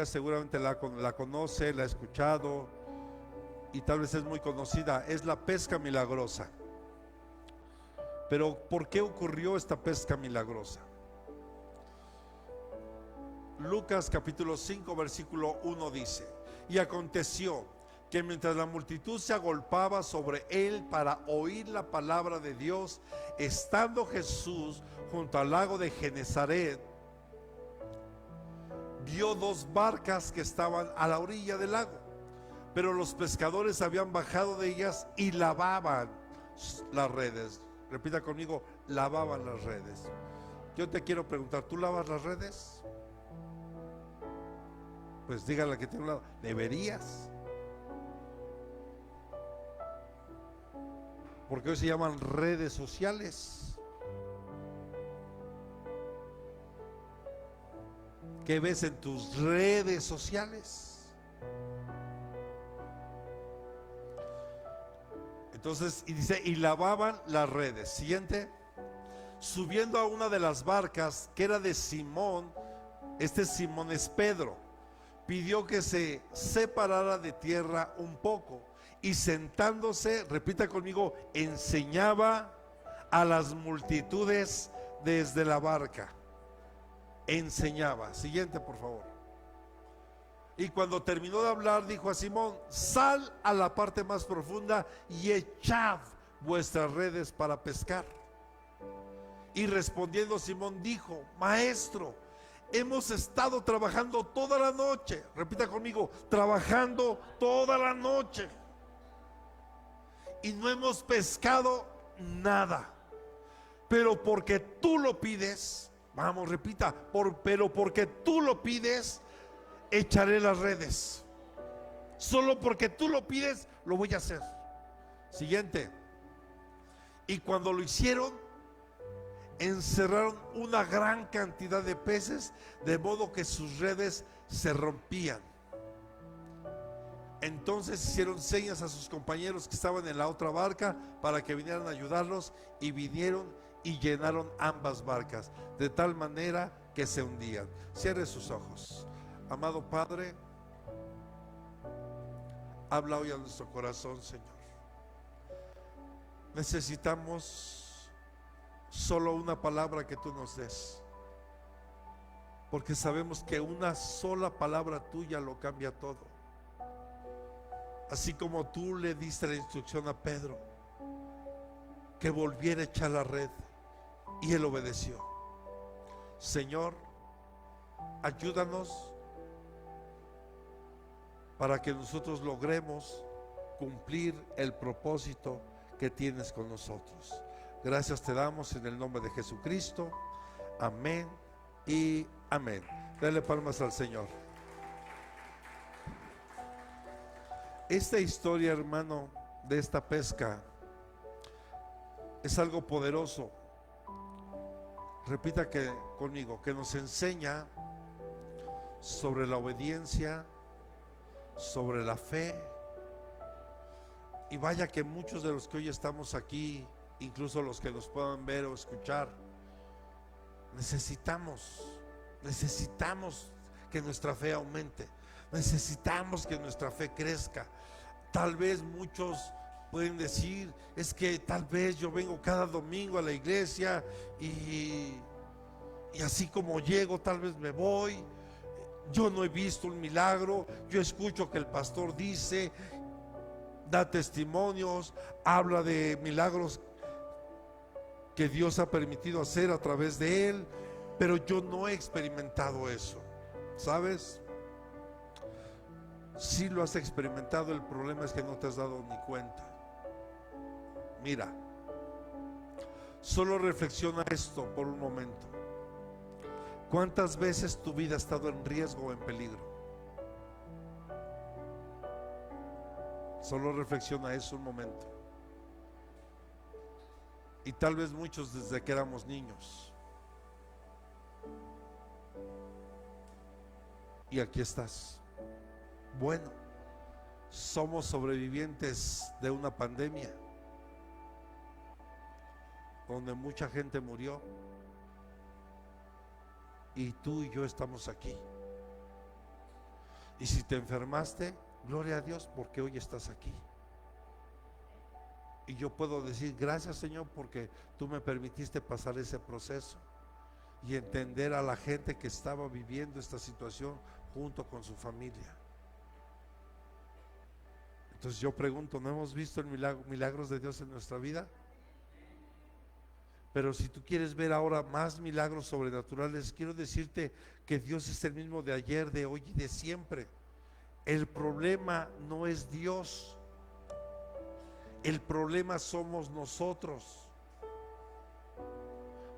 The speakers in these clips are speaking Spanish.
seguramente la conoce, la ha escuchado y tal vez es muy conocida, es la pesca milagrosa. Pero ¿por qué ocurrió esta pesca milagrosa? Lucas capítulo 5 versículo 1 dice: y aconteció que mientras la multitud se agolpaba sobre él para oír la palabra de Dios, estando Jesús junto al lago de Genezaret, vio dos barcas que estaban a la orilla del lago, pero los pescadores habían bajado de ellas y lavaban las redes. Repita conmigo: lavaban las redes. Yo te quiero preguntar, ¿tú lavas las redes? Pues dígale que tiene un lado, deberías. Porque hoy se llaman redes sociales. ¿Qué ves en tus redes sociales? Entonces, y dice, y lavaban las redes. Siguiente. Subiendo a una de las barcas, que era de Simón, este Simón es Pedro, pidió que se separara de tierra un poco, y sentándose, repita conmigo, enseñaba a las multitudes desde la barca. Enseñaba. Siguiente, por favor. Y cuando terminó de hablar, dijo a Simón: sal a la parte más profunda y echad vuestras redes para pescar. Y respondiendo Simón dijo: maestro, hemos estado trabajando toda la noche. Repita conmigo: trabajando toda la noche, y no hemos pescado nada. Pero porque tú lo pides, vamos, repita, pero porque tú lo pides, echaré las redes. Solo porque tú lo pides, lo voy a hacer. Siguiente. Y cuando lo hicieron, encerraron una gran cantidad de peces, de modo que sus redes se rompían. Entonces hicieron señas a sus compañeros que estaban en la otra barca para que vinieran a ayudarlos, y vinieron y llenaron ambas barcas, de tal manera que se hundían. Cierre sus ojos. Amado Padre, habla hoy a nuestro corazón, Señor. Necesitamos solo una palabra que tú nos des, porque sabemos que una sola palabra tuya lo cambia todo. Así como tú le diste la instrucción a Pedro que volviera a echar la red, y él obedeció. Señor, ayúdanos para que nosotros logremos cumplir el propósito que tienes con nosotros. Gracias te damos en el nombre de Jesucristo. Amén y amén. Dale palmas al Señor. Esta historia, hermano, de esta pesca es algo poderoso. Repita conmigo, que nos enseña sobre la obediencia, sobre la fe. Y vaya que muchos de los que hoy estamos aquí, incluso los que nos puedan ver o escuchar, necesitamos que nuestra fe aumente, necesitamos que nuestra fe crezca. Tal vez muchos pueden decir: es que tal vez yo vengo cada domingo a la iglesia y así como llego, tal vez me voy. Yo no he visto un milagro. Yo escucho que el pastor dice, da testimonios, habla de milagros que Dios ha permitido hacer a través de él, pero yo no he experimentado eso. ¿Sabes? Sí lo has experimentado, el problema es que no te has dado ni cuenta. Mira, solo reflexiona esto por un momento. ¿Cuántas veces tu vida ha estado en riesgo o en peligro? Solo reflexiona eso un momento. Y tal vez muchos desde que éramos niños. Y aquí estás. Bueno, somos sobrevivientes de una pandemia donde mucha gente murió, y tú y yo estamos aquí. Y si te enfermaste, gloria a Dios porque hoy estás aquí. Y yo puedo decir gracias, Señor, porque tú me permitiste pasar ese proceso y entender a la gente que estaba viviendo esta situación junto con su familia. Entonces yo pregunto, ¿no hemos visto el milagros de Dios en nuestra vida? Pero si tú quieres ver ahora más milagros sobrenaturales, quiero decirte que Dios es el mismo de ayer, de hoy y de siempre. El problema no es Dios, el problema somos nosotros.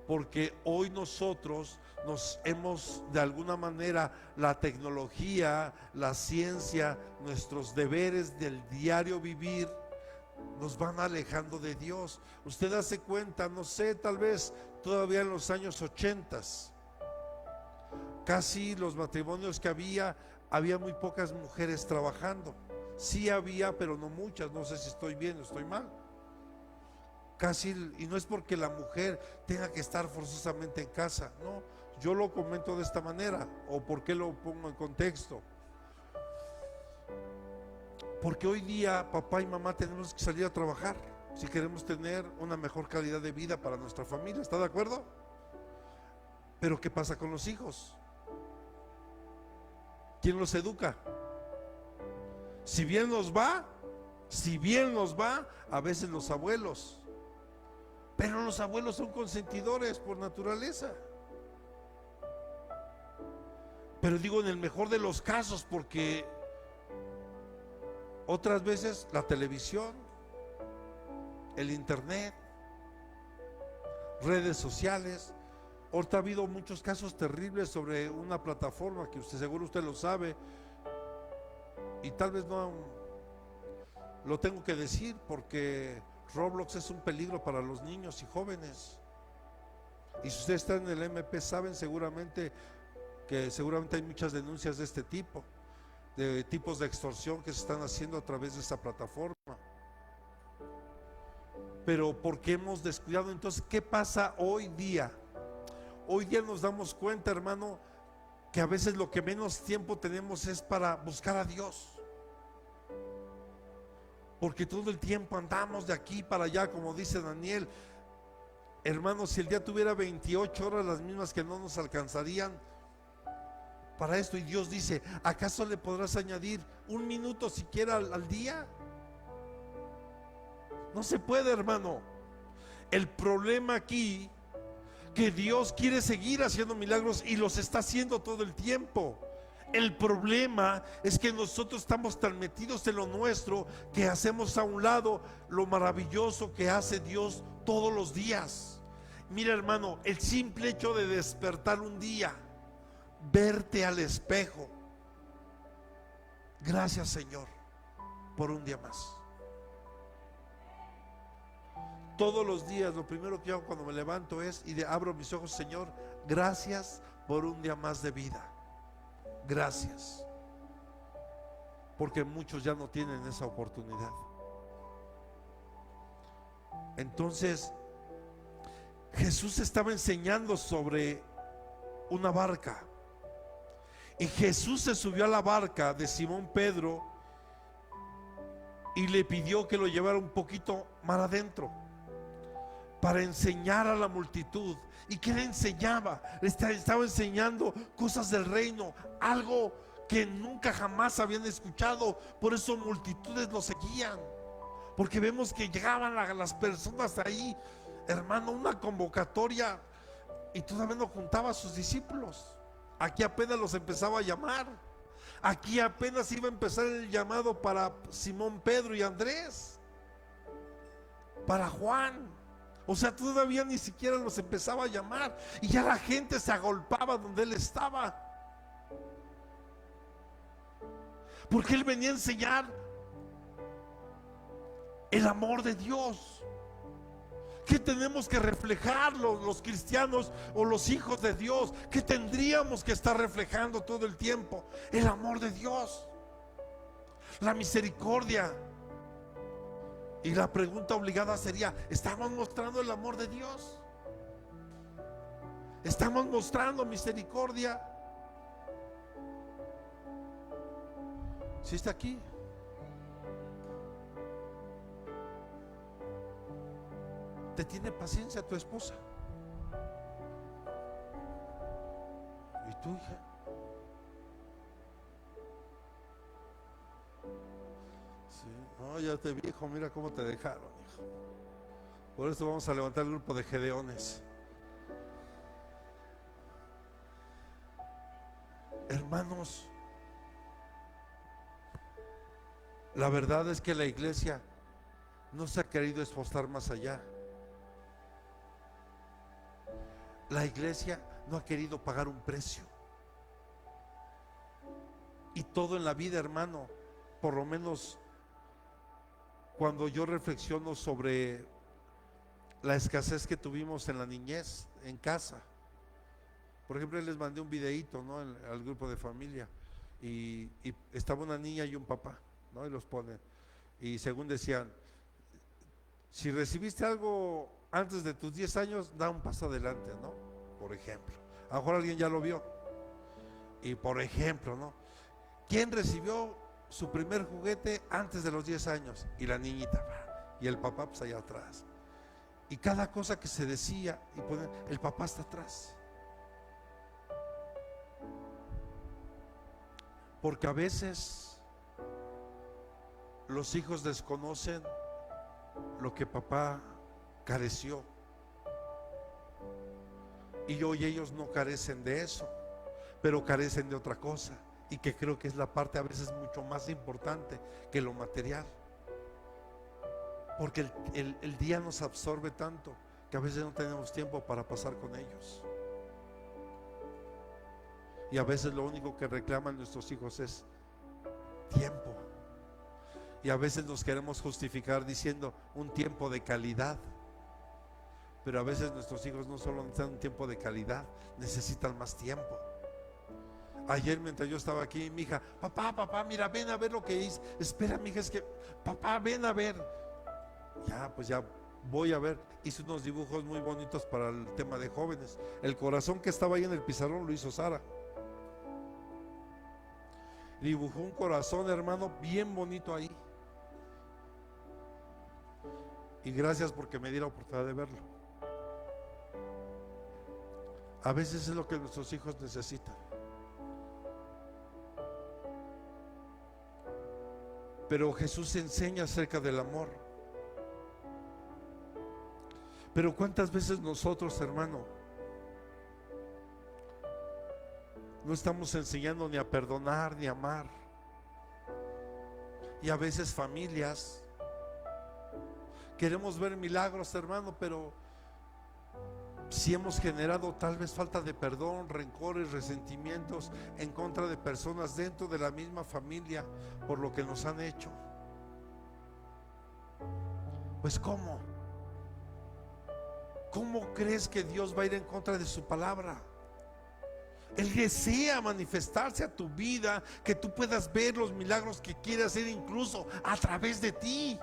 Porque hoy nosotros nos hemos, de alguna manera, la tecnología, la ciencia, nuestros deberes del diario vivir, nos van alejando de Dios. Usted hace cuenta, no sé, tal vez todavía en los años 80, casi los matrimonios que había muy pocas mujeres trabajando. Sí había, pero no muchas. No sé si estoy bien o estoy mal. Casi, y no es porque la mujer tenga que estar forzosamente en casa, no, yo lo comento de esta manera. ¿O por qué lo pongo en contexto? Porque hoy día papá y mamá tenemos que salir a trabajar si queremos tener una mejor calidad de vida para nuestra familia. ¿Está de acuerdo? Pero ¿qué pasa con los hijos? ¿Quién los educa? Si bien nos va, a veces los abuelos. Pero los abuelos son consentidores por naturaleza. Pero digo en el mejor de los casos, porque otras veces la televisión, el internet, redes sociales. Ahorita ha habido muchos casos terribles sobre una plataforma que seguro usted lo sabe, y tal vez no lo tengo que decir porque Roblox es un peligro para los niños y jóvenes. Y si usted está en el MP, saben seguramente hay muchas denuncias de este tipo, de tipos de extorsión que se están haciendo a través de esta plataforma. Pero ¿por qué hemos descuidado? Entonces, ¿qué pasa hoy día? Hoy día nos damos cuenta, hermano, que a veces lo que menos tiempo tenemos es para buscar a Dios. Porque todo el tiempo andamos de aquí para allá, como dice Daniel. Hermano, si el día tuviera 28 horas, las mismas que no nos alcanzarían para esto. Y Dios dice, ¿acaso le podrás añadir un minuto siquiera al día? No se puede, hermano. El problema aquí, que Dios quiere seguir haciendo milagros y los está haciendo todo el tiempo. El problema es que nosotros estamos tan metidos en lo nuestro que hacemos a un lado lo maravilloso que hace Dios todos los días. Mira, hermano, el simple hecho de despertar un día, verte al espejo. Gracias, Señor, por un día más. Todos los días lo primero que hago cuando me levanto es abro mis ojos, Señor, gracias por un día más de vida. Gracias, porque muchos ya no tienen esa oportunidad. Entonces Jesús estaba enseñando sobre una barca, y Jesús se subió a la barca de Simón Pedro y le pidió que lo llevara un poquito más adentro para enseñar a la multitud. ¿Y qué le enseñaba? Le estaba enseñando cosas del reino, algo que nunca jamás habían escuchado. Por eso multitudes lo seguían, porque vemos que llegaban las personas ahí, hermano, una convocatoria, y todavía no juntaba a sus discípulos. Aquí apenas los empezaba a llamar. Aquí apenas iba a empezar el llamado para Simón, Pedro y Andrés, para Juan. O sea, todavía ni siquiera los empezaba a llamar, y ya la gente se agolpaba donde él estaba, porque él venía a enseñar el amor de Dios. ¿Qué tenemos que reflejar los cristianos o los hijos de Dios? ¿Qué tendríamos que estar reflejando todo el tiempo? El amor de Dios, la misericordia. Y la pregunta obligada sería, ¿estamos mostrando el amor de Dios? ¿Estamos mostrando misericordia? Si está aquí. ¿Te tiene paciencia tu esposa? ¿Y tu hija? Sí. No, ya te vi, hijo, mira cómo te dejaron, hijo. Por eso vamos a levantar el grupo de Gedeones. Hermanos, la verdad es que la iglesia no se ha querido esforzar más allá. La iglesia no ha querido pagar un precio. Y todo en la vida, hermano, por lo menos cuando yo reflexiono sobre la escasez que tuvimos en la niñez, en casa. Por ejemplo, les mandé un videíto, ¿no?, al grupo de familia, y estaba una niña y un papá, ¿no?, y los ponen, y según decían, si recibiste algo antes de tus 10 años, da un paso adelante, ¿no? Por ejemplo, a lo mejor alguien ya lo vio. Y por ejemplo, ¿no?, ¿quién recibió su primer juguete antes de los 10 años? Y la niñita, y el papá pues allá atrás. Y cada cosa que se decía, y ponen, el papá está atrás. Porque a veces los hijos desconocen lo que papá careció, y hoy ellos no carecen de eso, pero carecen de otra cosa, y que creo que es la parte a veces mucho más importante que lo material, porque el día nos absorbe tanto que a veces no tenemos tiempo para pasar con ellos. Y a veces lo único que reclaman nuestros hijos es tiempo. Y a veces nos queremos justificar diciendo un tiempo de calidad. Pero a veces nuestros hijos no solo necesitan un tiempo de calidad, necesitan más tiempo. Ayer mientras yo estaba aquí, mi hija, papá, mira, ven a ver lo que hice. Espera, mi hija, es que, papá, ven a ver. Ya, pues ya voy a ver. Hice unos dibujos muy bonitos para el tema de jóvenes. El corazón que estaba ahí en el pizarrón lo hizo Sara. Dibujó un corazón, hermano, bien bonito ahí. Y gracias porque me di la oportunidad de verlo. A veces es lo que nuestros hijos necesitan. Pero Jesús enseña acerca del amor. Pero ¿cuántas veces nosotros, hermano, no estamos enseñando ni a perdonar ni a amar? Y a veces familias queremos ver milagros, hermano, pero si hemos generado tal vez falta de perdón, rencores, resentimientos en contra de personas dentro de la misma familia por lo que nos han hecho, pues ¿cómo crees que Dios va a ir en contra de su palabra? Él desea manifestarse a tu vida, que tú puedas ver los milagros que quiere hacer incluso a través de ti.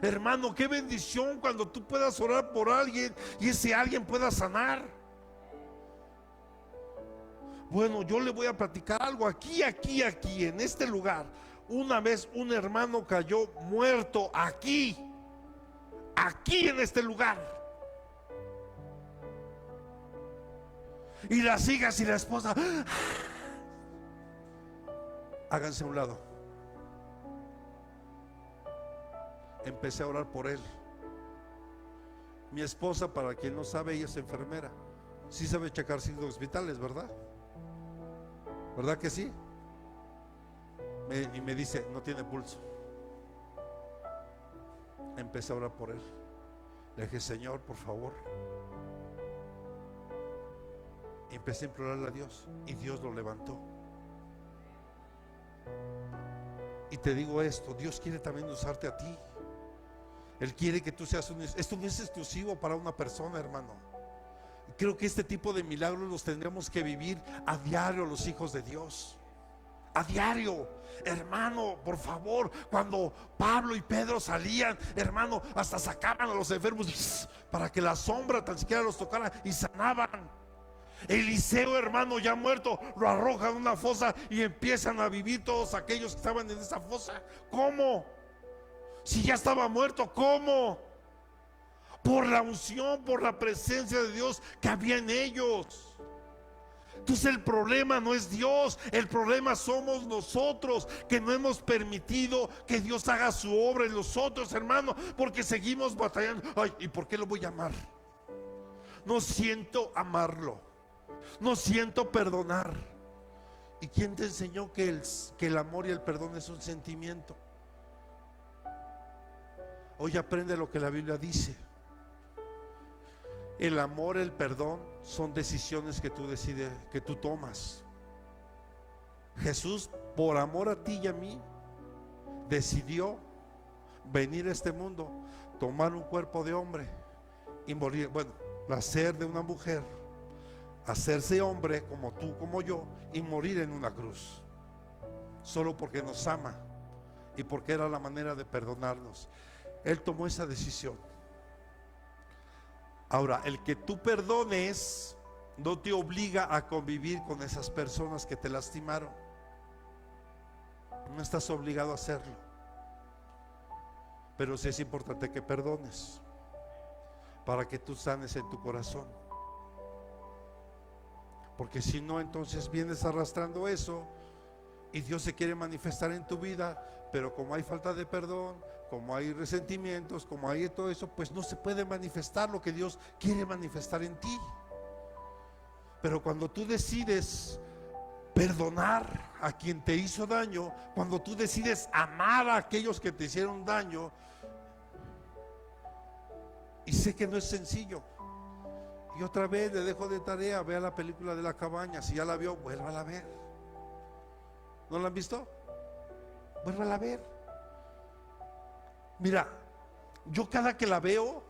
Hermano, qué bendición cuando tú puedas orar por alguien y ese alguien pueda sanar. Bueno, yo le voy a platicar algo aquí, en este lugar. Una vez un hermano cayó muerto aquí en este lugar. Y las hijas y la esposa, háganse a un lado. Empecé a orar por él. Mi esposa, para quien no sabe, ella es enfermera. Sí sabe checar signos vitales, ¿verdad? ¿Verdad que sí? Y me dice, no tiene pulso. Empecé a orar por él. Le dije, Señor, por favor. Y empecé a implorarle a Dios, y Dios lo levantó. Y te digo esto, Dios quiere también usarte a ti. Él quiere que tú seas esto no es exclusivo para una persona, hermano. Creo que este tipo de milagros los tendremos que vivir a diario los hijos de Dios. A diario, hermano, por favor. Cuando Pablo y Pedro salían, hermano, hasta sacaban a los enfermos para que la sombra tan siquiera los tocara y sanaban. Eliseo, hermano, ya muerto, lo arrojan en una fosa y empiezan a vivir todos aquellos que estaban en esa fosa. ¿Cómo? Si ya estaba muerto, ¿cómo? Por la unción, por la presencia de Dios que había en ellos. Entonces el problema no es Dios, el problema somos nosotros, que no hemos permitido que Dios haga su obra en nosotros, hermano, porque seguimos batallando. Ay, ¿y por qué lo voy a amar? No siento amarlo, no siento perdonar. ¿Y quién te enseñó que el amor y el perdón es un sentimiento? Hoy aprende lo que la Biblia dice. El amor, el perdón son decisiones que tú decides, que tú tomas. Jesús, por amor a ti y a mí, decidió venir a este mundo, tomar un cuerpo de hombre y morir, bueno, nacer de una mujer, hacerse hombre como tú, como yo, y morir en una cruz, solo porque nos ama y porque era la manera de perdonarnos. Él tomó esa decisión. Ahora, el que tú perdones no te obliga a convivir con esas personas que te lastimaron. No estás obligado a hacerlo. Pero sí es importante que perdones para que tú sanes en tu corazón. Porque si no, entonces vienes arrastrando eso y Dios se quiere manifestar en tu vida, pero como hay falta de perdón, como hay resentimientos, como hay todo eso, pues no se puede manifestar lo que Dios quiere manifestar en ti. Pero cuando tú decides perdonar a quien te hizo daño, cuando tú decides amar a aquellos que te hicieron daño, y sé que no es sencillo, y otra vez le dejo de tarea, vea la película de La Cabaña. Si ya la vio, vuélvala a ver. ¿No la han visto? Vuélvala a ver. Mira, yo cada que la veo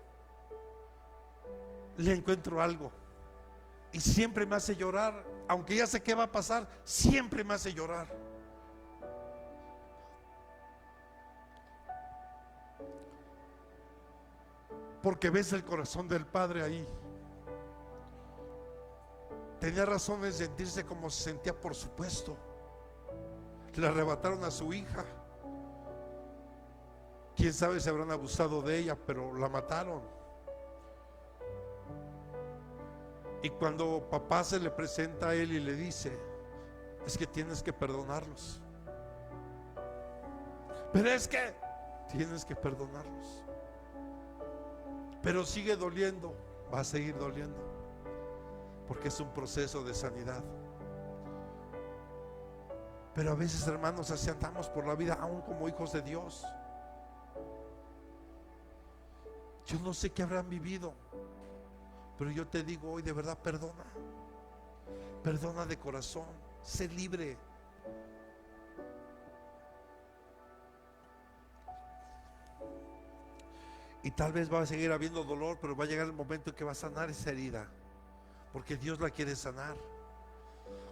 le encuentro algo y siempre me hace llorar, aunque ya sé qué va a pasar, siempre me hace llorar. Porque ves el corazón del padre ahí. Tenía razón de sentirse como se sentía, por supuesto. Le arrebataron a su hija. Quién sabe si habrán abusado de ella, pero la mataron. Y cuando papá se le presenta a él y le dice: es que tienes que perdonarlos. Pero es que tienes que perdonarlos. Pero sigue doliendo, va a seguir doliendo, porque es un proceso de sanidad. Pero a veces, hermanos, así andamos por la vida, aún como hijos de Dios. Yo no sé qué habrán vivido, pero yo te digo hoy, de verdad, perdona. Perdona de corazón, sé libre. Y tal vez va a seguir habiendo dolor, pero va a llegar el momento en que va a sanar esa herida, porque Dios la quiere sanar.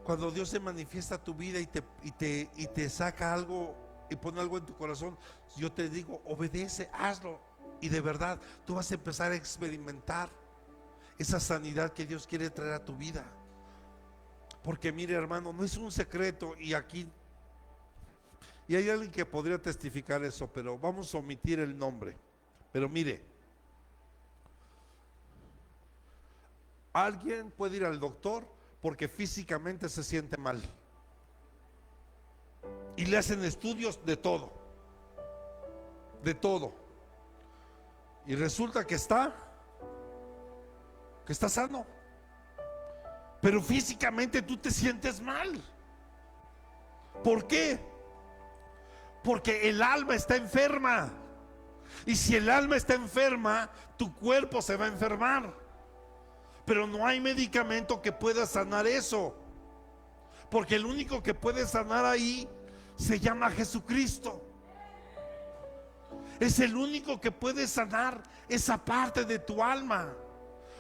Cuando Dios se manifiesta a tu vida y te saca algo y pone algo en tu corazón, yo te digo, obedece, hazlo. Y de verdad, tú vas a empezar a experimentar esa sanidad que Dios quiere traer a tu vida. Porque mire, hermano, no es un secreto, y aquí, y hay alguien que podría testificar eso, pero vamos a omitir el nombre. Pero mire, alguien puede ir al doctor porque físicamente se siente mal y le hacen estudios de todo, y resulta que está sano, pero físicamente tú te sientes mal. ¿Por qué? Porque el alma está enferma, y si el alma está enferma, tu cuerpo se va a enfermar. Pero no hay medicamento que pueda sanar eso, porque el único que puede sanar ahí se llama Jesucristo. Es el único que puede sanar esa parte de tu alma.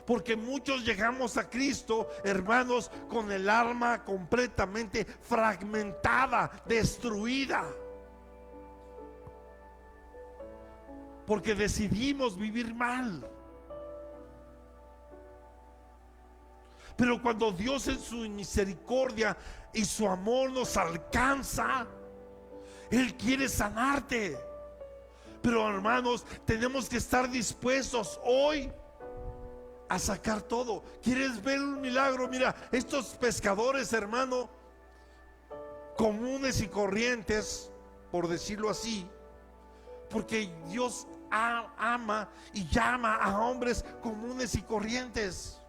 Porque muchos llegamos a Cristo, hermanos, con el alma completamente fragmentada, destruida, porque decidimos vivir mal. Pero cuando Dios en su misericordia y su amor nos alcanza, Él quiere sanarte. Pero hermanos, tenemos que estar dispuestos hoy a sacar todo. ¿Quieres ver un milagro? Mira, estos pescadores, hermano, comunes y corrientes, por decirlo así, porque Dios ama y llama a hombres comunes y corrientes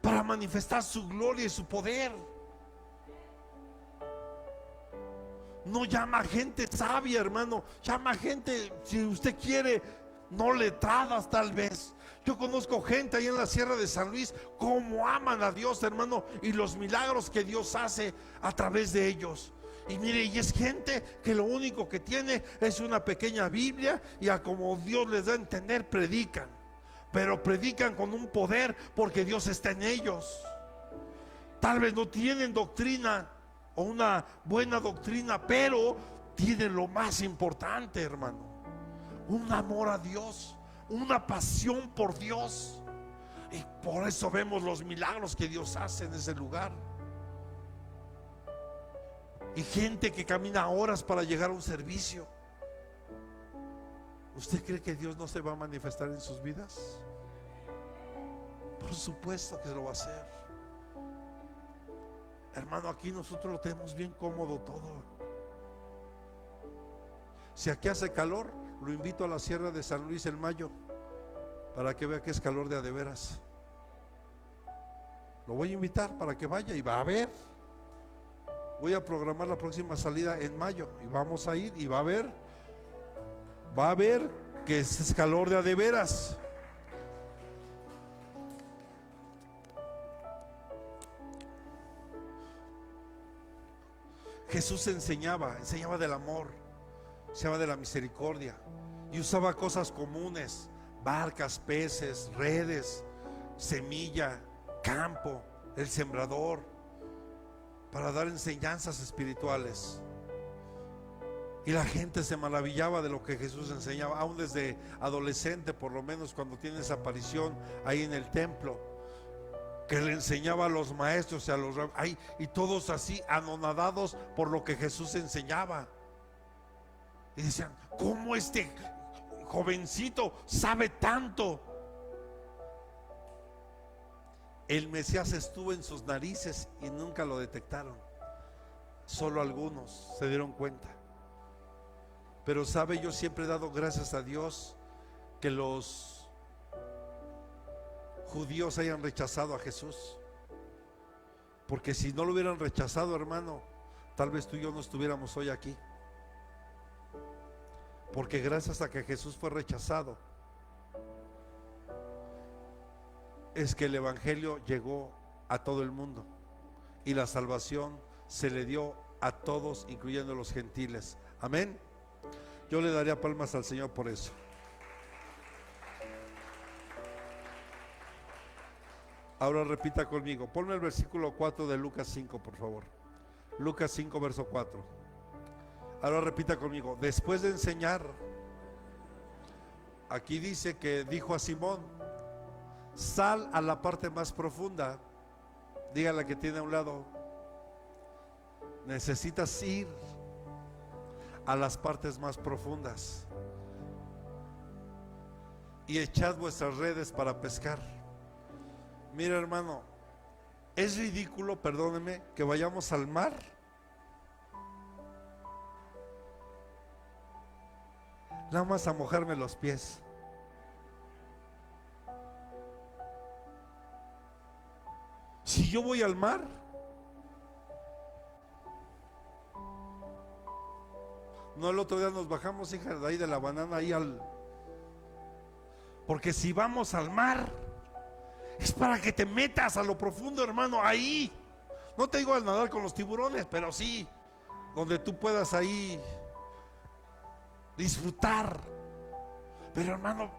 para manifestar su gloria y su poder. No llama a gente sabia, hermano, llama a gente, si usted quiere, no letradas tal vez. Yo conozco gente ahí en la Sierra de San Luis, como aman a Dios, hermano, y los milagros que Dios hace a través de ellos. Y mire, y es gente que lo único que tiene es una pequeña Biblia, y a como Dios les da a entender, predican. Pero predican con un poder porque Dios está en ellos. Tal vez no tienen doctrina o una buena doctrina, pero tienen lo más importante, hermano: un amor a Dios, una pasión por Dios. Y por eso vemos los milagros que Dios hace en ese lugar. Y gente que camina horas para llegar a un servicio. ¿Usted cree que Dios no se va a manifestar en sus vidas? Por supuesto que se lo va a hacer. Hermano, aquí nosotros lo tenemos bien cómodo todo. Si aquí hace calor, lo invito a la Sierra de San Luis en mayo, para que vea que es calor de a de veras. Lo voy a invitar para que vaya y va a ver. Voy a programar la próxima salida en mayo y vamos a ir y va a ver que es calor de a de veras. Jesús enseñaba del amor, enseñaba de la misericordia, y usaba cosas comunes: barcas, peces, redes, semilla, campo, el sembrador, para dar enseñanzas espirituales. Y la gente se maravillaba de lo que Jesús enseñaba, aún desde adolescente, por lo menos cuando tiene esa aparición ahí en el templo, que le enseñaba a los maestros y a los y todos así anonadados por lo que Jesús enseñaba. Y decían: ¿cómo este jovencito sabe tanto? El Mesías estuvo en sus narices y nunca lo detectaron. Solo algunos se dieron cuenta. Pero sabe, yo siempre he dado gracias a Dios que los judíos hayan rechazado a Jesús, porque si no lo hubieran rechazado, hermano, tal vez tú y yo no estuviéramos hoy aquí. Porque gracias a que Jesús fue rechazado, es que el evangelio llegó a todo el mundo y la salvación se le dio a todos, incluyendo a los gentiles. Amén. Yo le daría palmas al Señor por eso. Ahora repita conmigo, ponme el versículo 4 de Lucas 5, por favor. Lucas 5, verso 4. Ahora repita conmigo: después de enseñar, aquí dice que dijo a Simón: sal a la parte más profunda. Dígale que tiene a un lado: necesitas ir a las partes más profundas y echad vuestras redes para pescar. Mira, hermano, es ridículo, perdóneme, que vayamos al mar nada más a mojarme los pies. Si yo voy al mar, no, el otro día nos bajamos, hija, de ahí de la banana ahí porque si vamos al mar es para que te metas a lo profundo, hermano, ahí. No te digo al nadar con los tiburones, pero sí donde tú puedas ahí disfrutar. Pero hermano,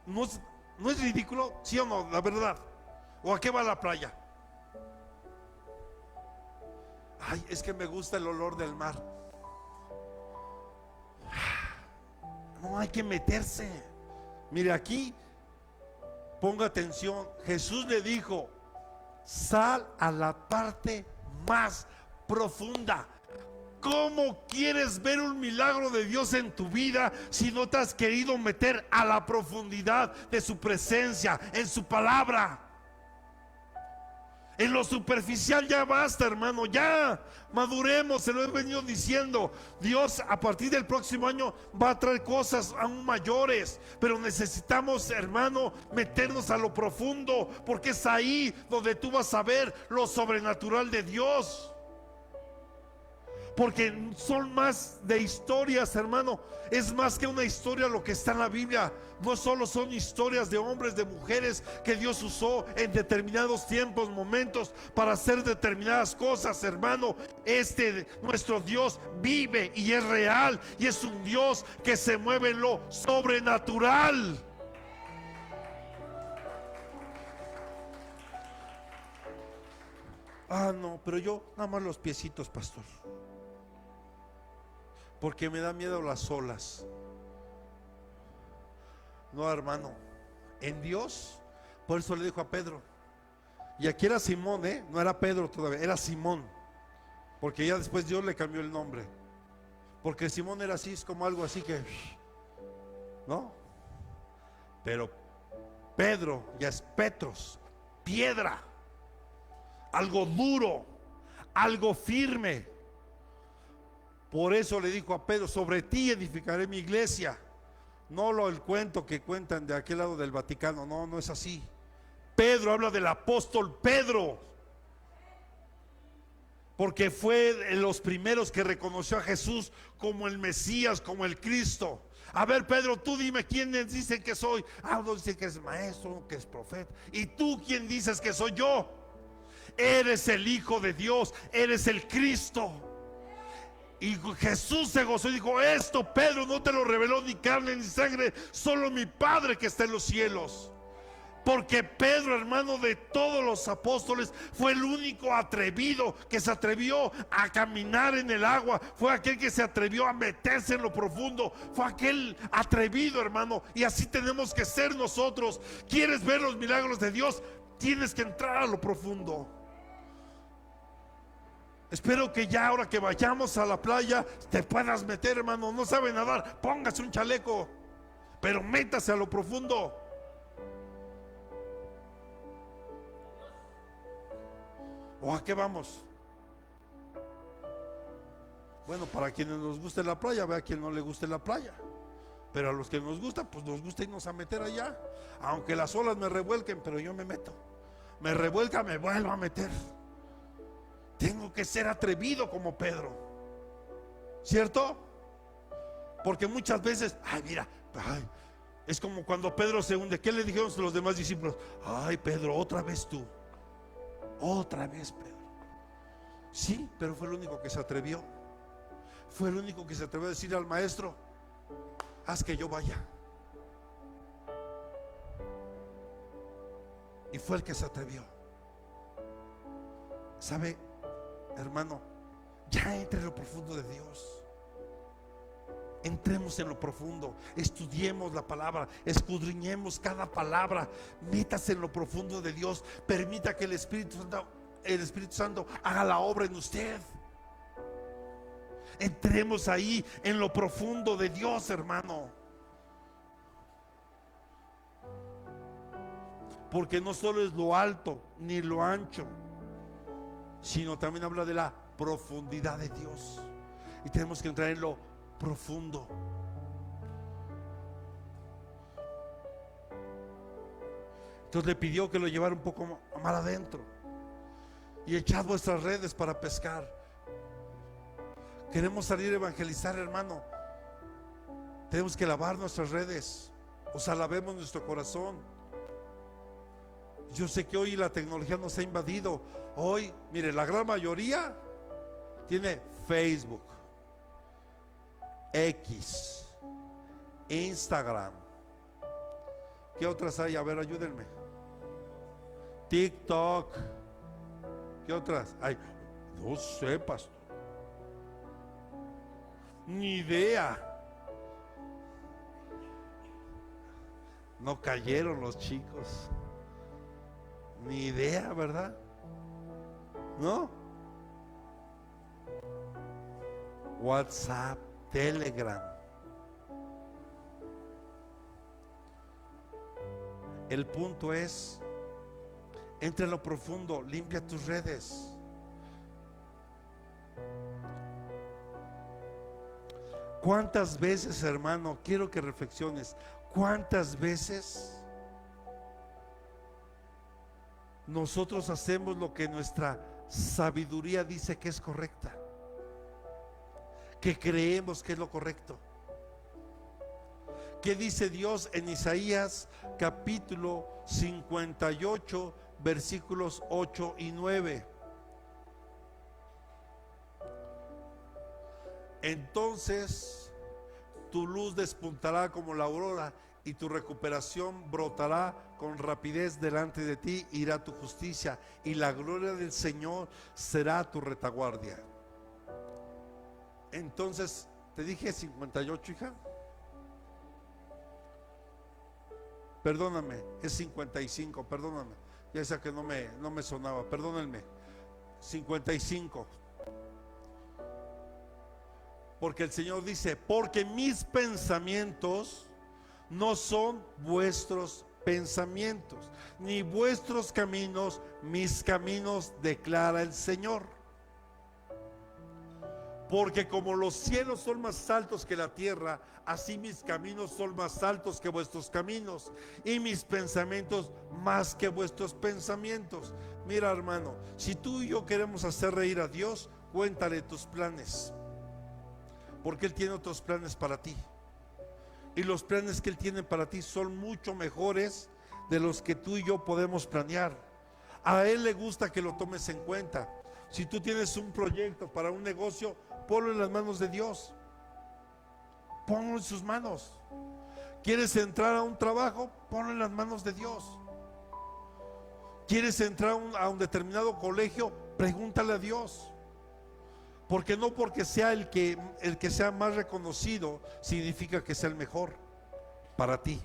¿no es ridículo? ¿Sí o no? La verdad. ¿O a qué va la playa? Ay, es que me gusta el olor del mar. No, hay que meterse. Mire, aquí ponga atención. Jesús le dijo Sal a la parte más profunda. ¿Cómo quieres ver un milagro de Dios en tu vida si no te has querido meter a la profundidad de su presencia, en su palabra? En lo superficial ya basta, hermano, ya maduremos, se lo he venido diciendo. Dios a partir del próximo año va a traer cosas aún mayores, pero necesitamos, hermano, meternos a lo profundo, porque es ahí donde tú vas a ver lo sobrenatural de Dios. Porque son más de historias, hermano. Es más que una historia lo que está en la Biblia. No solo son historias de hombres, de mujeres que Dios usó en determinados tiempos, momentos para hacer determinadas cosas, hermano. Nuestro Dios vive y es real, y es un Dios que se mueve en lo sobrenatural. Ah, no, pero yo nada más los piecitos, pastor, porque me da miedo las olas. No, hermano, en Dios, por eso le dijo a Pedro. Y aquí era Simón, no era Pedro todavía, era Simón, porque ya después Dios le cambió el nombre. Porque Simón era así, es como algo así que, ¿no? Pero Pedro ya es Petros, piedra, algo duro, algo firme. Por eso le dijo a Pedro: sobre ti edificaré mi iglesia. No el cuento que cuentan de aquel lado del Vaticano. No, no es así. Pedro habla del apóstol Pedro, porque fue de los primeros que reconoció a Jesús como el Mesías, como el Cristo. A ver, Pedro, tú dime quiénes dicen que soy. Uno dice que es maestro, que es profeta. ¿Y tú quién dices que soy yo? Eres el Hijo de Dios, eres el Cristo. Y Jesús se gozó y dijo: esto, Pedro, no te lo reveló ni carne ni sangre, solo mi Padre que está en los cielos. Porque Pedro, hermano, de todos los apóstoles, fue el único atrevido que se atrevió a caminar en el agua. Fue aquel que se atrevió a meterse en lo profundo. Fue aquel atrevido, hermano. Y así tenemos que ser nosotros. ¿Quieres ver los milagros de Dios? Tienes que entrar a lo profundo. Espero que ya ahora que vayamos a la playa te puedas meter, hermano. No sabe nadar, póngase un chaleco, pero métase a lo profundo. ¿O a qué vamos? Bueno, para quienes nos guste la playa, vea a quien no le guste la playa. Pero a los que nos gusta, pues nos gusta irnos a meter allá. Aunque las olas me revuelquen, pero yo me meto. Me revuelca, me vuelvo a meter. Tengo que ser atrevido como Pedro, ¿cierto? Porque muchas veces, es como cuando Pedro se hunde. ¿Qué le dijeron los demás discípulos? Ay, Pedro, otra vez tú. Otra vez, Pedro. Sí, pero fue el único que se atrevió. Fue el único que se atrevió a decir al maestro: haz que yo vaya. Y fue el que se atrevió. ¿Sabe, hermano? Ya entre en lo profundo de Dios. Entremos en lo profundo, estudiemos la palabra, escudriñemos cada palabra, métase en lo profundo de Dios, permita que el Espíritu Santo haga la obra en usted. Entremos ahí en lo profundo de Dios, hermano. Porque no solo es lo alto ni lo ancho, sino también habla de la profundidad de Dios. Y tenemos que entrar en lo profundo. Entonces le pidió que lo llevara un poco más adentro. Y echad vuestras redes para pescar. Queremos salir a evangelizar, hermano. Tenemos que lavar nuestras redes. O sea, lavemos nuestro corazón. Yo sé que hoy la tecnología nos ha invadido. Hoy, mire, la gran mayoría tiene Facebook, X, Instagram. ¿Qué otras hay? A ver, ayúdenme. TikTok. ¿Qué otras hay? No sé, pastor. Ni idea. No cayeron los chicos. Ni idea, ¿verdad? ¿no? WhatsApp, Telegram. El punto es, entra en lo profundo, limpia tus redes. ¿Cuántas veces, hermano, quiero que reflexiones, cuántas veces nosotros hacemos lo que nuestra sabiduría dice que es correcta, que creemos que es lo correcto? ¿Qué dice Dios en Isaías capítulo 58 versículos 8 y 9? Entonces tu luz despuntará como la aurora y tu recuperación brotará con rapidez delante de ti, irá tu justicia y la gloria del Señor será tu retaguardia. Entonces, te dije 58, hija. Perdóname, es 55, perdóname. Ya sé que no me sonaba, perdónenme. 55. Porque el Señor dice, porque mis pensamientos no son vuestros pensamientos, ni vuestros caminos mis caminos, declara el Señor. Porque como los cielos son más altos que la tierra, así mis caminos son más altos que vuestros caminos, y mis pensamientos más que vuestros pensamientos. Mira, hermano, si tú y yo queremos hacer reír a Dios, cuéntale tus planes, porque Él tiene otros planes para ti. Y los planes que Él tiene para ti son mucho mejores de los que tú y yo podemos planear. A Él le gusta que lo tomes en cuenta. Si tú tienes un proyecto para un negocio, ponlo en las manos de Dios. Ponlo en sus manos. ¿Quieres entrar a un trabajo? Ponlo en las manos de Dios. ¿Quieres entrar a un determinado colegio? Pregúntale a Dios. Porque no porque sea el que sea más reconocido significa que sea el mejor para ti.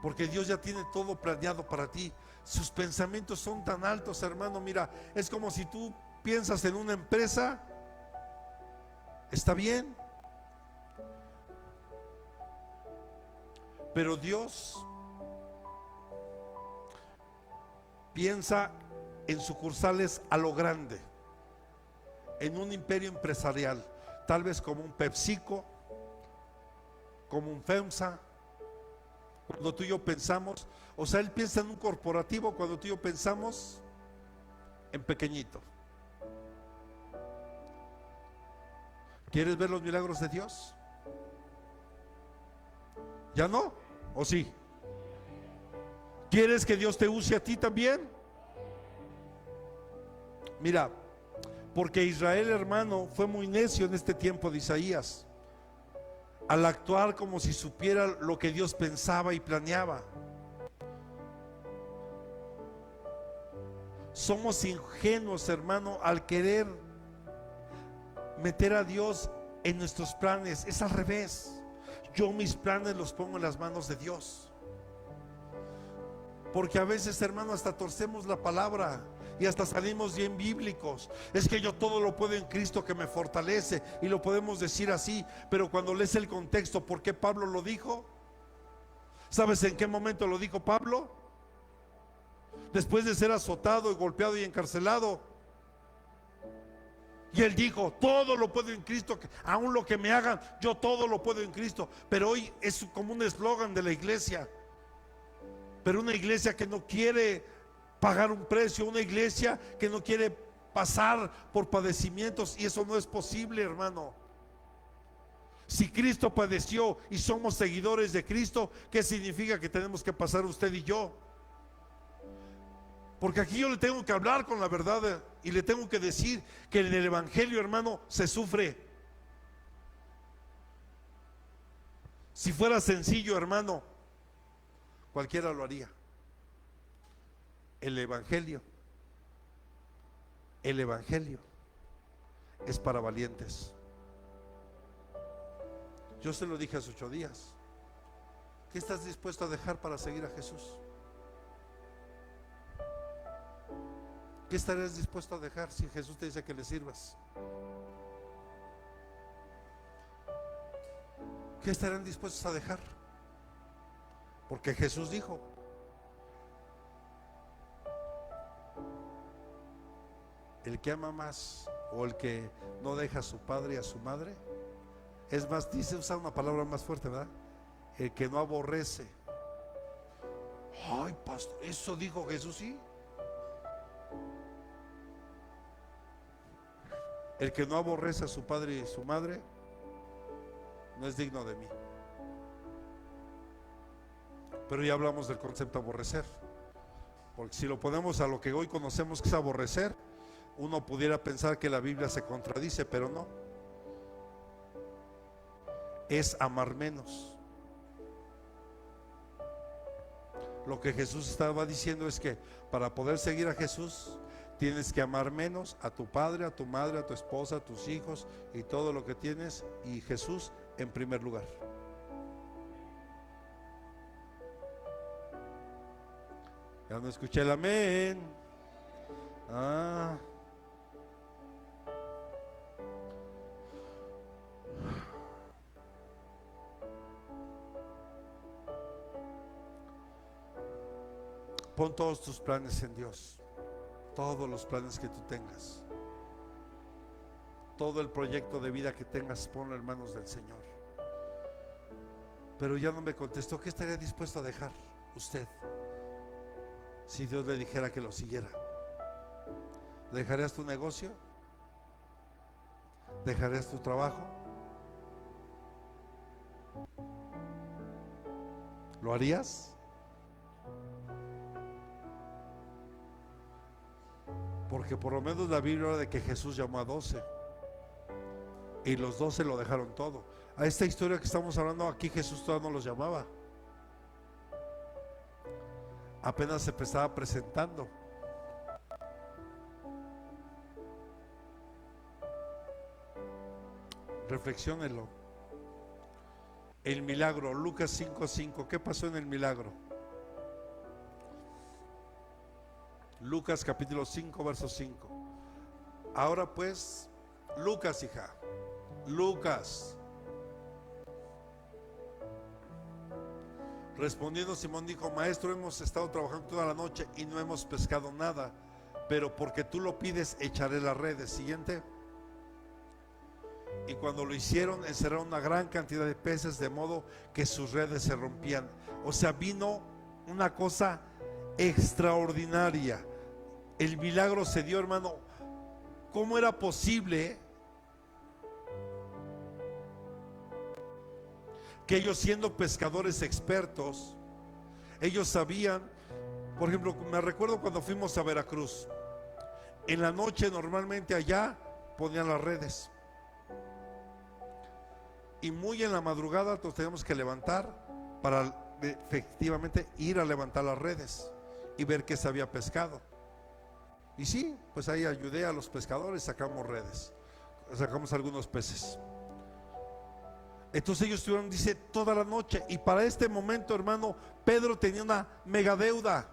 Porque Dios ya tiene todo planeado para ti. Sus pensamientos son tan altos, hermano. Mira, es como si tú piensas en una empresa. Está bien, pero Dios piensa en sucursales a lo grande, en un imperio empresarial, tal vez como un PepsiCo, como un FEMSA. Cuando tú y yo pensamos, o sea, Él piensa en un corporativo cuando tú y yo pensamos en pequeñito. ¿Quieres ver los milagros de Dios? ¿Ya no? ¿O sí? ¿Quieres que Dios te use a ti también? Mira, porque Israel, hermano, fue muy necio en este tiempo de Isaías, al actuar como si supiera lo que Dios pensaba y planeaba. Somos ingenuos, hermano, al querer meter a Dios en nuestros planes. Es al revés. Yo mis planes los pongo en las manos de Dios. Porque a veces, hermano, hasta torcemos la palabra y hasta salimos bien bíblicos. Es que yo todo lo puedo en Cristo que me fortalece, y lo podemos decir así, pero cuando lees el contexto, ¿por qué Pablo lo dijo? ¿Sabes en qué momento lo dijo Pablo? Después de ser azotado y golpeado y encarcelado. Y él dijo, todo lo puedo en Cristo, aún lo que me hagan, yo todo lo puedo en Cristo. Pero hoy es como un eslogan de la iglesia. Pero una iglesia que no quiere pagar un precio, una iglesia que no quiere pasar por padecimientos, y eso no es posible, hermano. Si Cristo padeció y somos seguidores de Cristo, ¿qué significa que tenemos que pasar usted y yo? Porque aquí yo le tengo que hablar con la verdad y le tengo que decir que en el evangelio, hermano, se sufre. Si fuera sencillo, hermano, cualquiera lo haría. El evangelio es para valientes. Yo se lo dije hace 8 días. ¿Qué estás dispuesto a dejar para seguir a Jesús? ¿Qué estarías dispuesto a dejar si Jesús te dice que le sirvas? ¿Qué estarían dispuestos a dejar? Porque Jesús dijo: el que ama más o el que no deja a su padre y a su madre, es más, dice, usa una palabra más fuerte, ¿verdad? El que no aborrece. Ay, pastor, eso dijo Jesús, sí. El que no aborrece a su padre y su madre no es digno de mí. Pero ya hablamos del concepto aborrecer, porque si lo ponemos a lo que hoy conocemos que es aborrecer, uno pudiera pensar que la Biblia se contradice, pero no. Es amar menos. Lo que Jesús estaba diciendo es que para poder seguir a Jesús tienes que amar menos a tu padre, a tu madre, a tu esposa, a tus hijos y todo lo que tienes, y Jesús en primer lugar. Ya no escuché el amén. Pon todos tus planes en Dios. Todos los planes que tú tengas, todo el proyecto de vida que tengas, ponlo en manos del Señor. Pero ya no me contestó. ¿Qué estaría dispuesto a dejar usted si Dios le dijera que lo siguiera? ¿Dejarías tu negocio? ¿Dejarías tu trabajo? ¿Lo harías? Porque por lo menos la Biblia habla de que Jesús llamó a 12 y los 12 lo dejaron todo. A esta historia que estamos hablando aquí, Jesús todavía no los llamaba, apenas se estaba presentando. Reflexiónenlo. El milagro, Lucas 5:5. ¿Qué pasó en el milagro? Lucas capítulo 5, verso 5. Ahora pues, Lucas, hija, Lucas. Respondiendo Simón dijo: maestro, hemos estado trabajando toda la noche y no hemos pescado nada, pero porque tú lo pides, echaré las redes. Siguiente. Y cuando lo hicieron, encerraron una gran cantidad de peces, de modo que sus redes se rompían. O sea, vino una cosa extraordinaria. El milagro se dio, hermano. ¿Cómo era posible que ellos, siendo pescadores expertos, ellos sabían? Por ejemplo, me recuerdo cuando fuimos a Veracruz, en la noche normalmente allá ponían las redes, y muy en la madrugada nos teníamos que levantar para efectivamente ir a levantar las redes y ver qué se había pescado. Y sí, pues ahí ayudé a los pescadores, sacamos redes, sacamos algunos peces. Entonces ellos estuvieron, dice, toda la noche. Y para este momento, hermano, Pedro tenía una mega deuda.